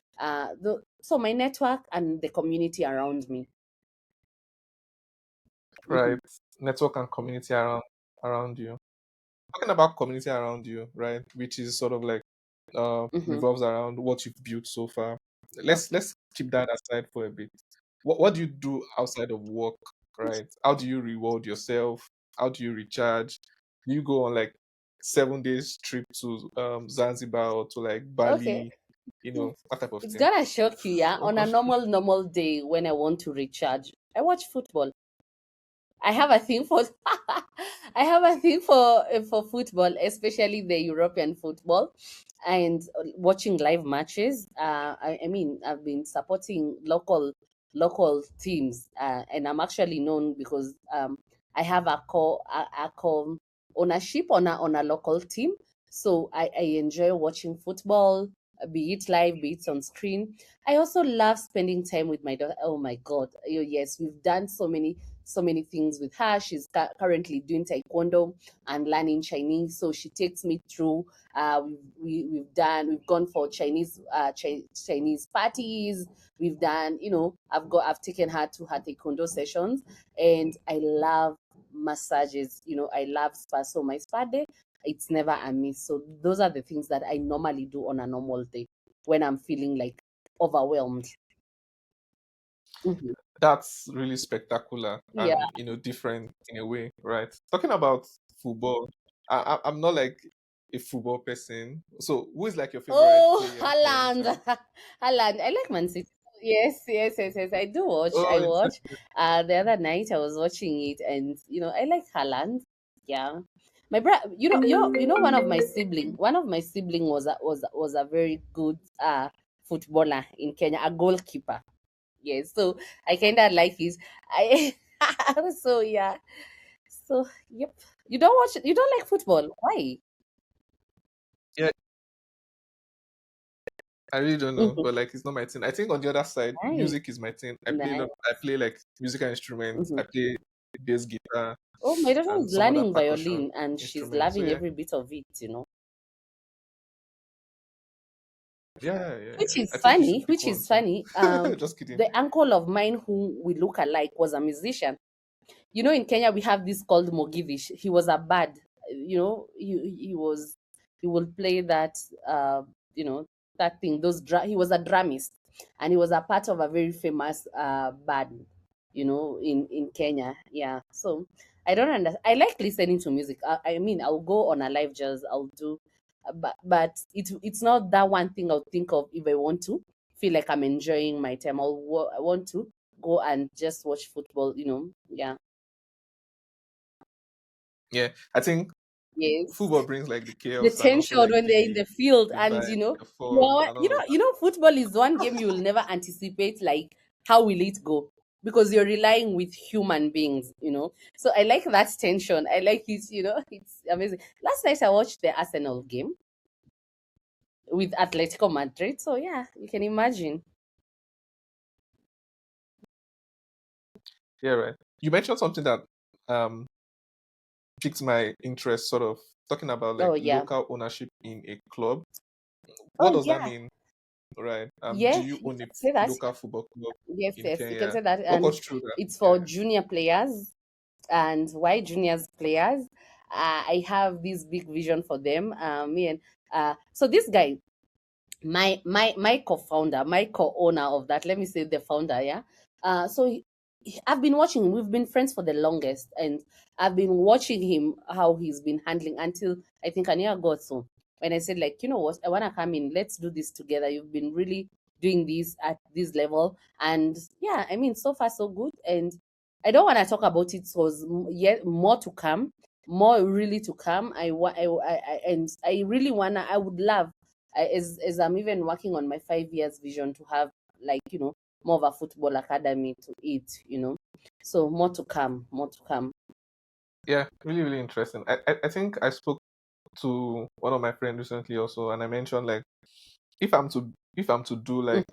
So my network and the community around me. Right? Hmm. Network and community around you. Talking about community around you, right? Which is sort of like Hmm. revolves around what you've built so far. Let's Okay. let's keep that aside for a bit. What do you do outside of work, right? How do you reward yourself? How do you recharge? Do you go on like 7 days trip to Zanzibar or to like Okay. Bali, that type of It's thing? gonna shock you, yeah. On Walk a us normal day when I want to recharge, I watch football. I have a thing for I have a thing for football, especially the European football, and watching live matches. I've been supporting local teams, and I'm actually known because I have a core ownership on a local team. So I enjoy watching football, be it live, be it on screen. I also love spending time with my daughter. Oh my God. Yes, we've done so many things with her. She's currently doing taekwondo and learning Chinese. So she takes me through. We've gone for Chinese parties. We've done, I've taken her to her taekwondo sessions, and I love massages. I love spa. So my spa day, it's never a miss. So those are the things that I normally do on a normal day when I'm feeling like overwhelmed. Mhm. That's really spectacular Yeah. and different in a way, right? Talking about football, I'm not like a football person. So, who is like your favorite Oh, player by any Haaland. chance? Haaland. I like Man City. Yes, yes, yes, yes. I do watch. Oh, I it's watch. The other night I was watching it, and I like Haaland. Yeah. My brother, one of my sibling was a very good footballer in Kenya, a goalkeeper. Yes, so I kind of like his. I so yeah. So yep. You don't watch. You don't like football. Why? Yeah, I really don't know, Mhm. but like it's not my thing. I think on the other side, Nice, music is my thing. nice. I play like musical instruments. Mhm. I play bass guitar Oh, my daughter and is some other learning percussion violin, and she's instruments. So loving yeah, every bit of it. You know. Which I is think you should funny. pick Which one is too. funny. Just kidding. The uncle of mine who we look alike was a musician. You know, in Kenya we have this called Mogivish. He was a bard. You know, he would play that you know that thing. He was a drummist, and he was a part of a very famous band. You know, in Kenya. Yeah. So I don't understand. I like listening to music. I mean, I'll go on a live jazz. I'll do, but it's not that one thing I'll think of if I want to feel like I'm enjoying my time. I want to go and just watch football. You know. Yeah. Yeah, I think Yes. football brings like the The chaos and also tension like when they're in the field, the and vibe, the fun, well, and all of that. football is one game you will never anticipate, like how will it go, because you're relying with human beings, you know. So I like that tension. I like it, you know. It's amazing. Last night I watched the Arsenal game with Atletico Madrid. So yeah, you can imagine. Yeah, right. You mentioned something that um piqued my interest, sort of talking about like Oh yeah. local ownership in a club. What Oh does that yeah. mean, right? Do Yes, you you own a can say that. local football club Yes, in yes, you can Kenya? say that. Walk And us through that. it's for Yeah. junior players. And why juniors players? I have this big vision for them. Me and so this guy, my co-founder, my co-owner of that. Let me say the founder. Yeah. So I've been watching him. We've been friends for the longest, and I've been watching him how he's been handling until I think a year ago or so. When I said like, you know what, I wanna come in. Let's do this together. You've been really doing this at this level, and yeah, I mean, so far so good. And I don't want to talk about it. So yet more to come, more really to come. And I really wanna. I would love as I'm even working on my 5 years vision to have like more of a football academy to it, so more to come, more to come. Yeah, really, really interesting. I think I spoke to one of my friends recently also, and I mentioned like if I'm to do like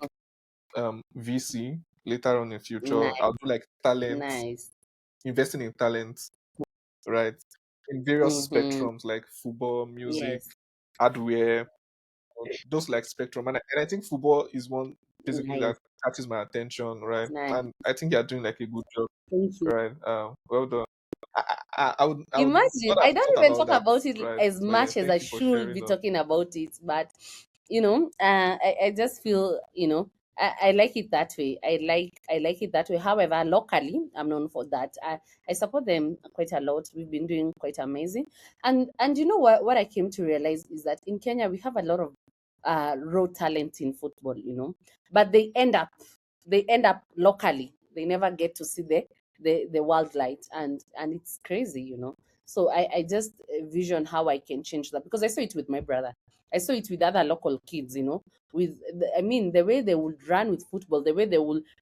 Mhm. VC later on in future, Nice, I'll do like talent, nice. investing in talent, right? In various Mm-hmm. spectrums like football, music, Yes, hardware, those like spectrum. And I think football is one basically nice, that catches my attention, right? nice. And I think you're doing like a good job, Thank you. right? Well done. I would Imagine, not I have don't thought even about talk that, about it right? as But yeah, much as I thank you for should sharing be that. talking about it, but I just feel, I like it that way. I like it that way. However, locally, I'm known for that. I support them quite a lot. We've been doing quite amazing. And you know what I came to realize is that in Kenya we have a lot of raw talent in football, but they end up locally. They never get to see the world light, and it's crazy, So I just vision how I can change that, because I saw it with my brother. I saw it with other local kids, I mean, the way they would run with football, the way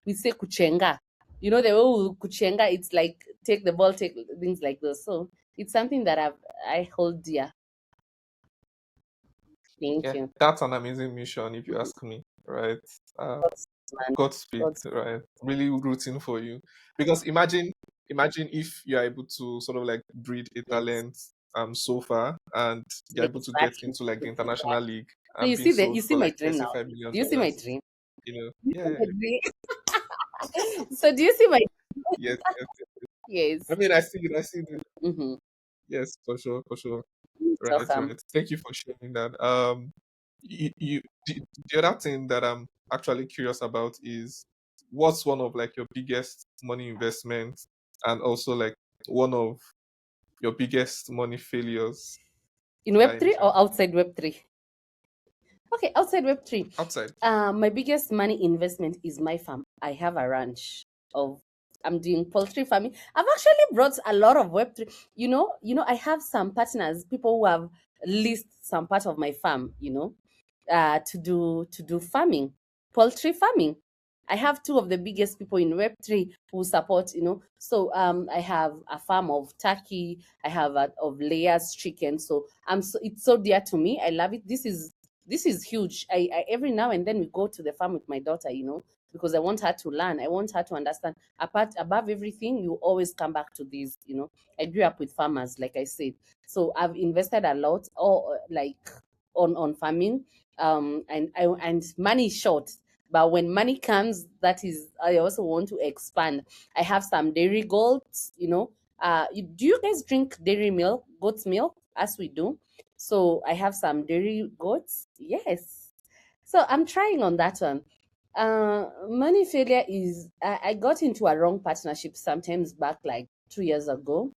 we say kuchenga, the way we kuchenga, it's like take the ball, take things like this. So it's something that I hold dear. Thank Yeah, you. that's an amazing mission if you ask me, right? Uh, Man. Godspeed, God's right? Really rooting for you because imagine if you're able to sort of like breed a yes. talent so far and you're able to get Exactly. into like the international Exactly. league So and being you sold see for my like dream let's say now. $5 million, Do you see my dream? You yeah, see yeah, my dream? So do you see my yes, yes. I yes. mean, I see it. Mm-hmm. Yes, for sure. Right, Welcome. right. Thank you for sharing that. The other thing that I'm actually curious about is what's one of like your biggest money investments and also like one of your biggest money failures In by Web any 3 or chance? outside Web 3? Okay, outside Web 3. Outside. My biggest money investment is my farm. I have a ranch of I'm doing poultry farming. I've actually brought a lot of Web 3. I have some partners, people who have leased some part of my farm, to do farming. poultry farming. I have two of the biggest people in Web3 who support, So I have a farm of turkey. I have of layers chicken. So it's so dear to me. I love it. This is huge. I every now and then we go to the farm with my daughter, because I want her to learn. I want her to understand. Apart above everything, you always come back to these. I grew up with farmers, like I said. So I've invested a lot, or like on farming, and money is short. But when money comes, that is, I also want to expand. I have some dairy goats. Do you guys drink dairy milk, goat's milk, as we do? So I have some dairy goats. Yes. So I'm trying on that one. Money failure is, I got into a wrong partnership sometimes back like 2 years ago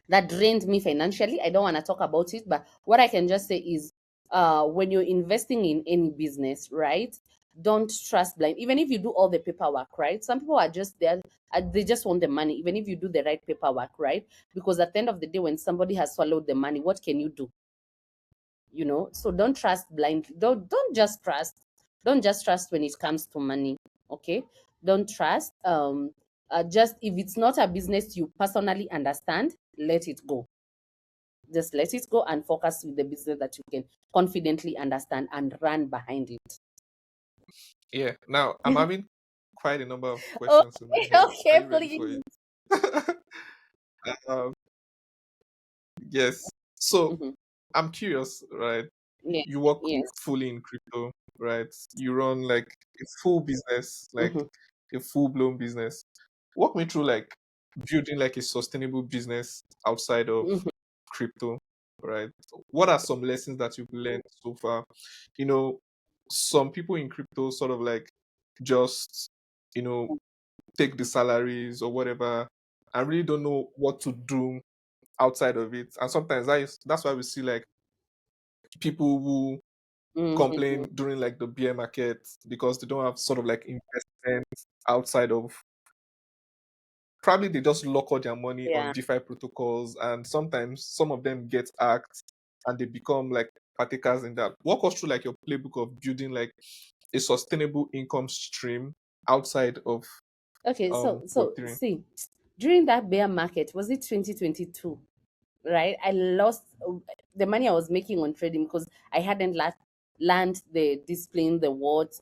that drained me financially. I don't want to talk about it, but what I can just say is, when you're investing in any business, right? Don't trust blind. Even if you do all the paperwork, right? Some people are just there, they just want the money, even if you do the right paperwork, right? Because at the end of the day, when somebody has swallowed the money, what can you do? So don't trust blindly. Don't just trust when it comes to money. Okay, don't trust. Just if it's not a business you personally understand, let it go. Just let it go and focus with the business that you can confidently understand and run behind it. Yeah. Now I'm having quite a number of questions in my Okay, head. Are okay, you ready for please. it? um, yes. So Hmm. I'm curious, right? Yes, You work yes. fully in crypto, right? You run like a full business, like Hmm. a full blown business. Walk me through like building like a sustainable business outside of Hmm. crypto, right? What are some lessons that you've learned so far? You know, some people in crypto sort of like just, you know, take the salaries or whatever. I really don't know what to do outside of it. And sometimes that's why we see like people who Hmm. complain during like the bear market because they don't have sort of like investment outside of, probably they just lock all their money on Yeah. DeFi protocols, and sometimes some of them get hacked and they become like partakers in that. Walk us through like your playbook of building like a sustainable income stream outside of Okay, so Web3. see, during that bear market, was it 2022? Right? I lost the money I was making on trading because I hadn't learned the discipline, the words.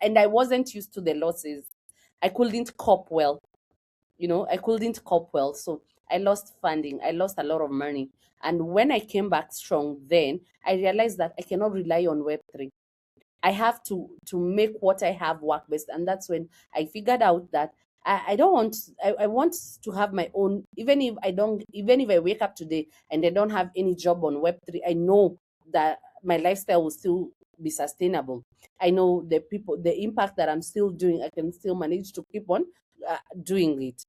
And I wasn't used to the losses. I couldn't cope well. I couldn't cope well. So I lost funding. I lost a lot of money. And when I came back strong, then I realized that I cannot rely on Web3. I have to make what I have work best, and that's when I figured out that I don't want. I want to have my own. Even if I don't, even if I wake up today and I don't have any job on Web3, I know that my lifestyle will still be sustainable. I know the impact that I'm still doing, I can still manage to keep on doing it.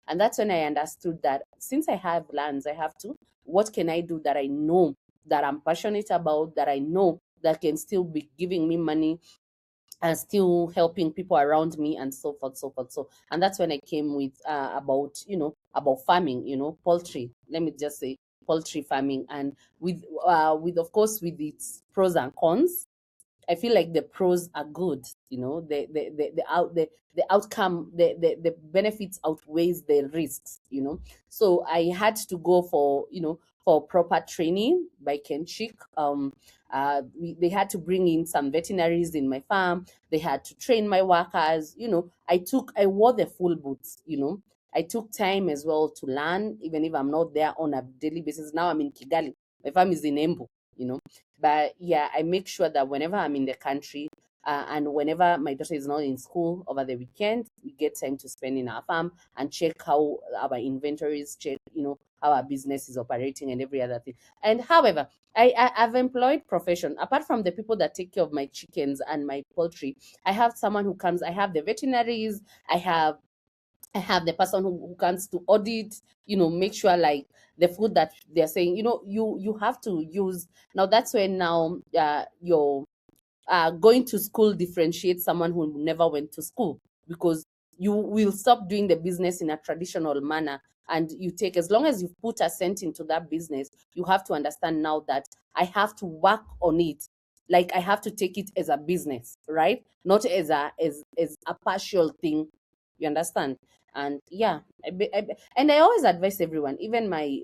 And that's when I understood that since I have lands, I have to. What can I do that I know that I'm passionate about, that I know that can still be giving me money and still helping people around me, and so forth, so forth. So, and that's when I came with about farming, poultry. Let me just say poultry farming, and with of course with its pros and cons. I feel like the pros are good. The outcome, the benefits outweighs the risks. So I had to go for proper training by Kenchik. They had to bring in some veterinaries in my farm. They had to train my workers. I wore the full boots. I took time as well to learn, even if I'm not there on a daily basis. Now I'm in Kigali. My farm is in Embu. You know, but yeah, I make sure that whenever I'm in the country, and whenever my daughter is not in school over the weekend, we get time to spend in our farm and check how our inventories, check, how our business is operating and every other thing. And however, I've employed profession. Apart from the people that take care of my chickens and my poultry, I have someone who comes, I have the veterinaries, I have I have the person who comes to audit, make sure like the food that they're saying, you have to use. Now that's when now you're going to school differentiates someone who never went to school, because you will stop doing the business in a traditional manner, and you take, as long as you've put a cent into that business, you have to understand now that I have to work on it like I have to take it as a business, right? Not as a partial thing. You understand? And yeah, and I always advise everyone, even my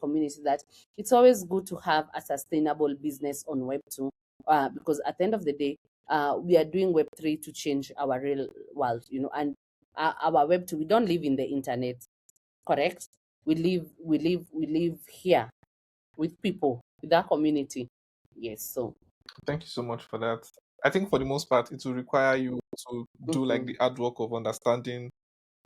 community, that it's always good to have a sustainable business on Web2, because at the end of the day, we are doing Web3 to change our real world, and our Web2, we don't live in the internet, correct? We live here with people, with our community. Yes, so. Thank you so much for that. I think for the most part, it will require you to do like Mm-hmm. the hard work of understanding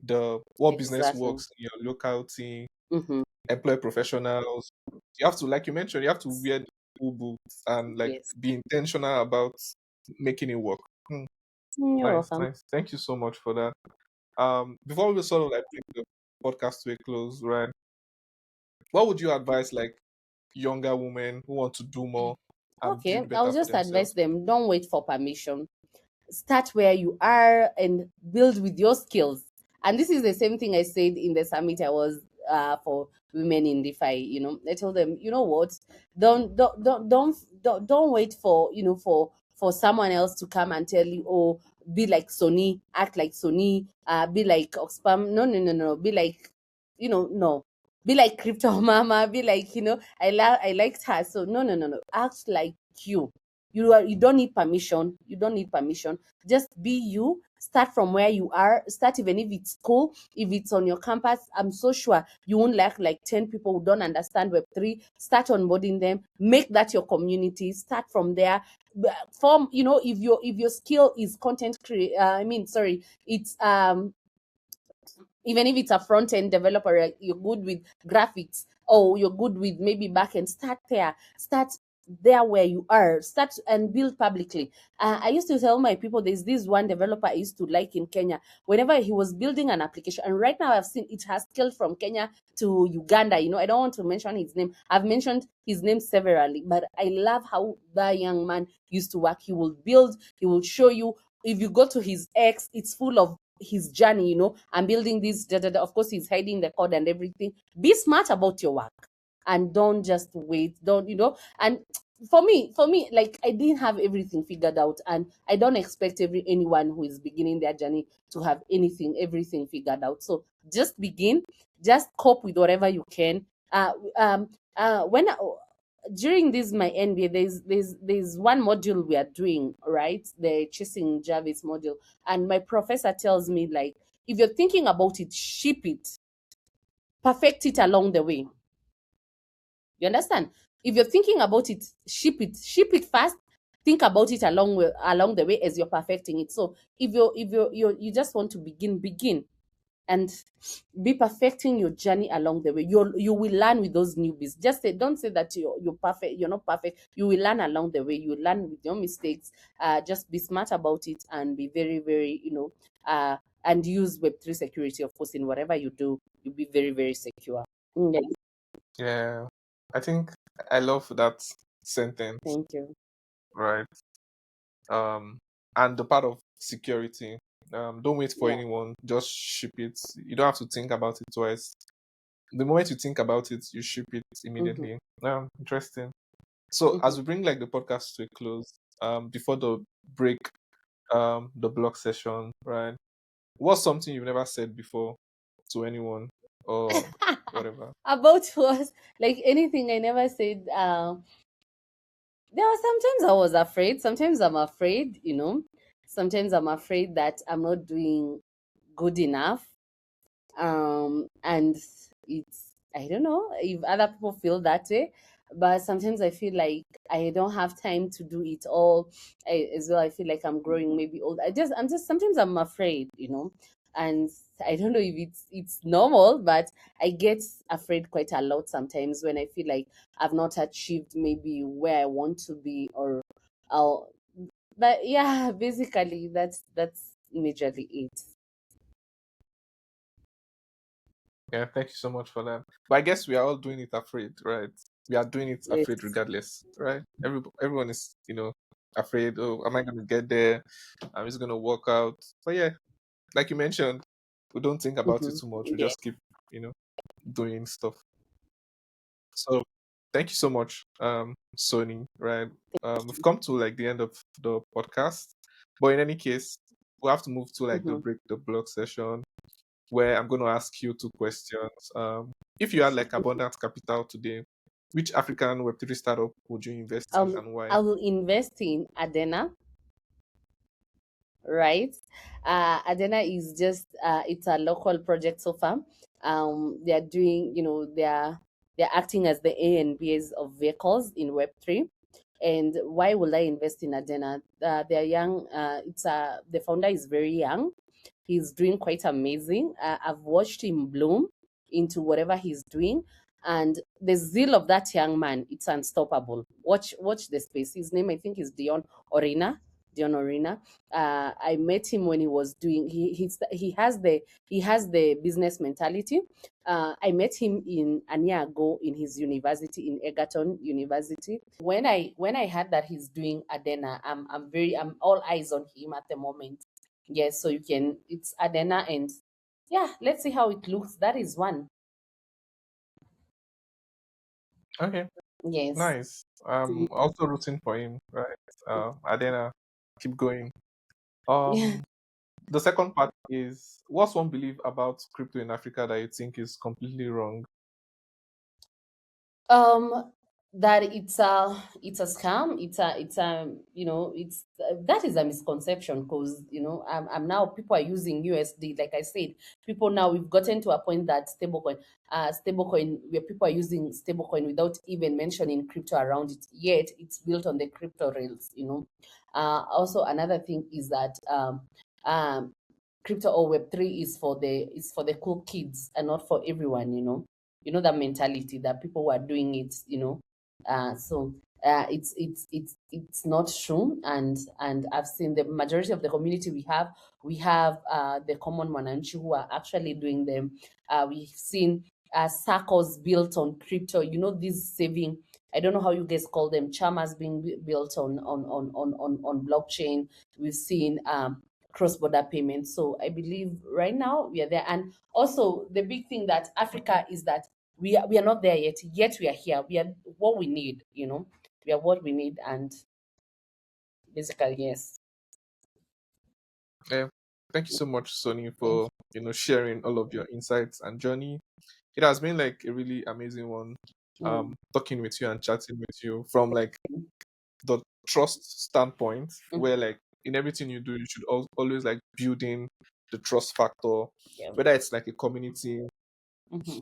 the what business Exactly. works in your locality, Mm-hmm. employ professionals. You have to, like you mentioned, you have to wear the full boots and like Yes. be intentional about making it work. Hmm, You're nice, welcome. nice. Thank you so much for that. Before we sort of like bring the podcast to a close, right? What would you advise like younger women who want to do more and Okay, build I'll better for just advise themselves? them, don't wait for permission. Start where you are and build with your skills. And this is the same thing I said in the summit I was, for women in DeFi. I told them, you know what, don't wait for, for someone else to come and tell you, oh, be like Sony, act like Sony, be like Oxfam. No, no, no, no. Be like, no. Be like Crypto Mama. Be like, I liked her. So no, no, no, no. Act like you. You don't need permission. You don't need permission. Just be you. Start from where you are. Start, even if it's school, if it's on your campus. I'm so sure you won't like 10 people who don't understand Web3. Start onboarding them. Make that your community. Start from there. Form, if your skill is content create, I mean, sorry, it's even if it's a front end developer, you're good with graphics, or you're good with maybe back end, start there where you are. Start and build publicly. I used to tell my people, there's this one developer I used to like in Kenya. Whenever he was building an application, and right now I've seen it has scaled from Kenya to Uganda. I don't want to mention his name. I've mentioned his name severally, but I love how that young man used to work. He will build, he will show you. If you go to his X, it's full of his journey. I'm building this, da, da, da. Of course, he's hiding the code and everything. Be smart about your work, and don't just wait. Don't, and for me, like, I didn't have everything figured out, and I don't expect anyone who is beginning their journey to have everything figured out. So just begin, just cope with whatever you can. When during this my NBA, there's one module we are doing, right? The chasing Jarvis module, and my professor tells me, like, if you're thinking about it, ship it, perfect it along the way. You understand? If you're thinking about it, ship it fast. Think about it along the way as you're perfecting it. So if you just want to begin, and be perfecting your journey along the way. You will learn with those newbies. Just say, don't say that you're perfect. You're not perfect. You will learn along the way. You will learn with your mistakes. Just be smart about it, and be very, very, and use Web3 security, of course, in whatever you do. You'll be very, very secure. Yes, Yeah, I think I love that sentence, thank you. right? And the part of security. Don't wait for Yeah. anyone, just ship it. You don't have to think about it twice. The moment you think about it, you ship it Mm-hmm. immediately. Interesting. So Mm-hmm. as we bring like the podcast to a close, before the break, the blog session, right? What's something you've never said before to anyone or whatever? About was like anything I never said. There were sometimes I was afraid. Sometimes I'm afraid. Sometimes I'm afraid that I'm not doing good enough. And it's, I don't know if other people feel that way, but sometimes I feel like I don't have time to do it all. As well, I feel like I'm growing maybe old. I'm just sometimes I'm afraid, and I don't know if it's normal, but I get afraid quite a lot sometimes when I feel like I've not achieved maybe where I want to be, or I'll but yeah, basically that's majorly it. Yeah, thank you so much for that. But I guess we are all doing it afraid, right? We are doing it afraid Yes. regardless, right? Everyone is, afraid. Oh, am I going to get there? Am I going to work out? But yeah, like you mentioned, we don't think about it Mm-hmm. too much. We Yeah. just keep, doing stuff. So thank you so much, Sony. Right, we've come to like the end of the podcast, but in any case, we have to move to like the Mhm. break the blog session where I'm going to ask you two questions. If you had like abundant capital today, which African Web3 startup would you invest in and why? I will invest in Adena, right? Adena is just it's a local project so far. They are doing, they're acting as the A and Bs of vehicles in Web3. And why will I invest in Adena? They're young. The founder is very young. He's doing quite amazing. I've watched him bloom into whatever he's doing, and the zeal of that young man, it's unstoppable. Watch the space. His name, I think, is Orina. Dion Orina. I met him when he was doing. He has the business mentality. I met him in a year ago in his university in Egerton University. When I heard that he's doing Adena, I'm all eyes on him at the moment. Yes, so you can, it's Adena, and yeah, let's see how it looks. That is one. Okay, Yes. nice. Also rooting for him, right? Adena, keep going. Yeah. Um, the second part is what's one belief about crypto in Africa that you think is completely wrong? um that it's a scam. It's a that is a misconception, because I'm now, people are using USD. Like I said, people now, we've gotten to a point that stablecoin, where people are using stablecoin without even mentioning crypto around it, yet it's built on the crypto rails. Also, another thing is that um crypto or Web3 is for the cool kids and not for everyone. That mentality that people were doing it. So it's not true. And I've seen the majority of the community we have the common mananchi who are actually doing them. We've seen circles built on crypto, these saving, I don't know how you guys call them, chamas being built on blockchain. We've seen cross-border payments. So I believe right now we are there. And also the big thing that Africa is that we are not there yet we are here. We are what we need. We are what we need. And basically, yes. Yeah. Thank you so much, Sony, Thank for sharing all of your insights and journey. It has been like a really amazing one, you. talking with you and chatting with you from like Mm. the trust standpoint, Mm. where like in everything you do, you should always like building the trust factor, Yeah. whether it's like a community, Hmm.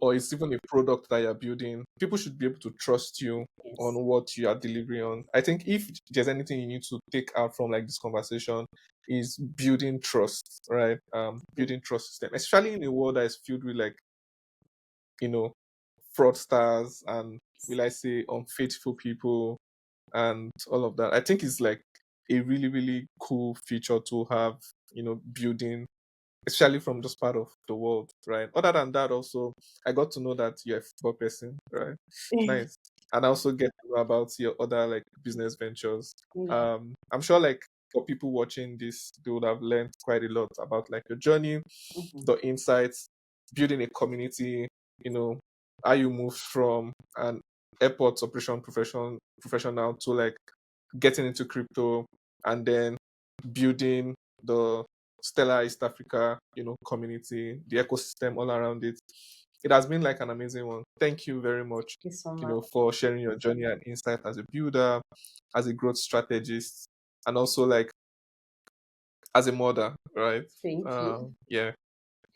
or it's even a product that you're building. People should be able to trust you Yes. on what you are delivering on. I think if there's anything you need to take out from like this conversation is building trust, right? Building trust system, especially in a world that is filled with like, you know, fraudsters and, will I say, unfaithful people and all of that. I think it's like a really, really cool feature to have, building, especially from this part of the world, right? Other than that, also, I got to know that you're a football person, right? Nice. And I also get to know about your other like business ventures. Yeah. I'm sure like for people watching this, they would have learned quite a lot about like your journey, Hmm. the insights, building a community, how you moved from an airport operation professional to like getting into crypto and then building the stellar East Africa, community, the ecosystem all around it. It has been like an amazing one. Thank you very much, Thank you so much. for sharing your journey and insight as a builder, as a growth strategist, and also like as a mother, right? Thank you. Yeah,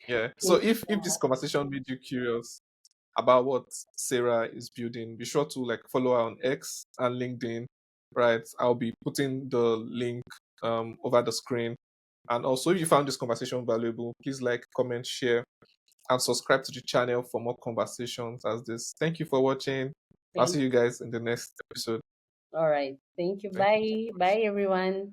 yeah. So Thank you if so this much. conversation made you curious about what Sarah is building, be sure to like follow her on X and LinkedIn, right? I'll be putting the link over the screen. And also, if you found this conversation valuable, please like, comment, share, and subscribe to the channel for more conversations as this. Thank you for watching. I'll Thank see you guys in the next episode. All right. Thank you. Thank you. Bye. Bye, everyone.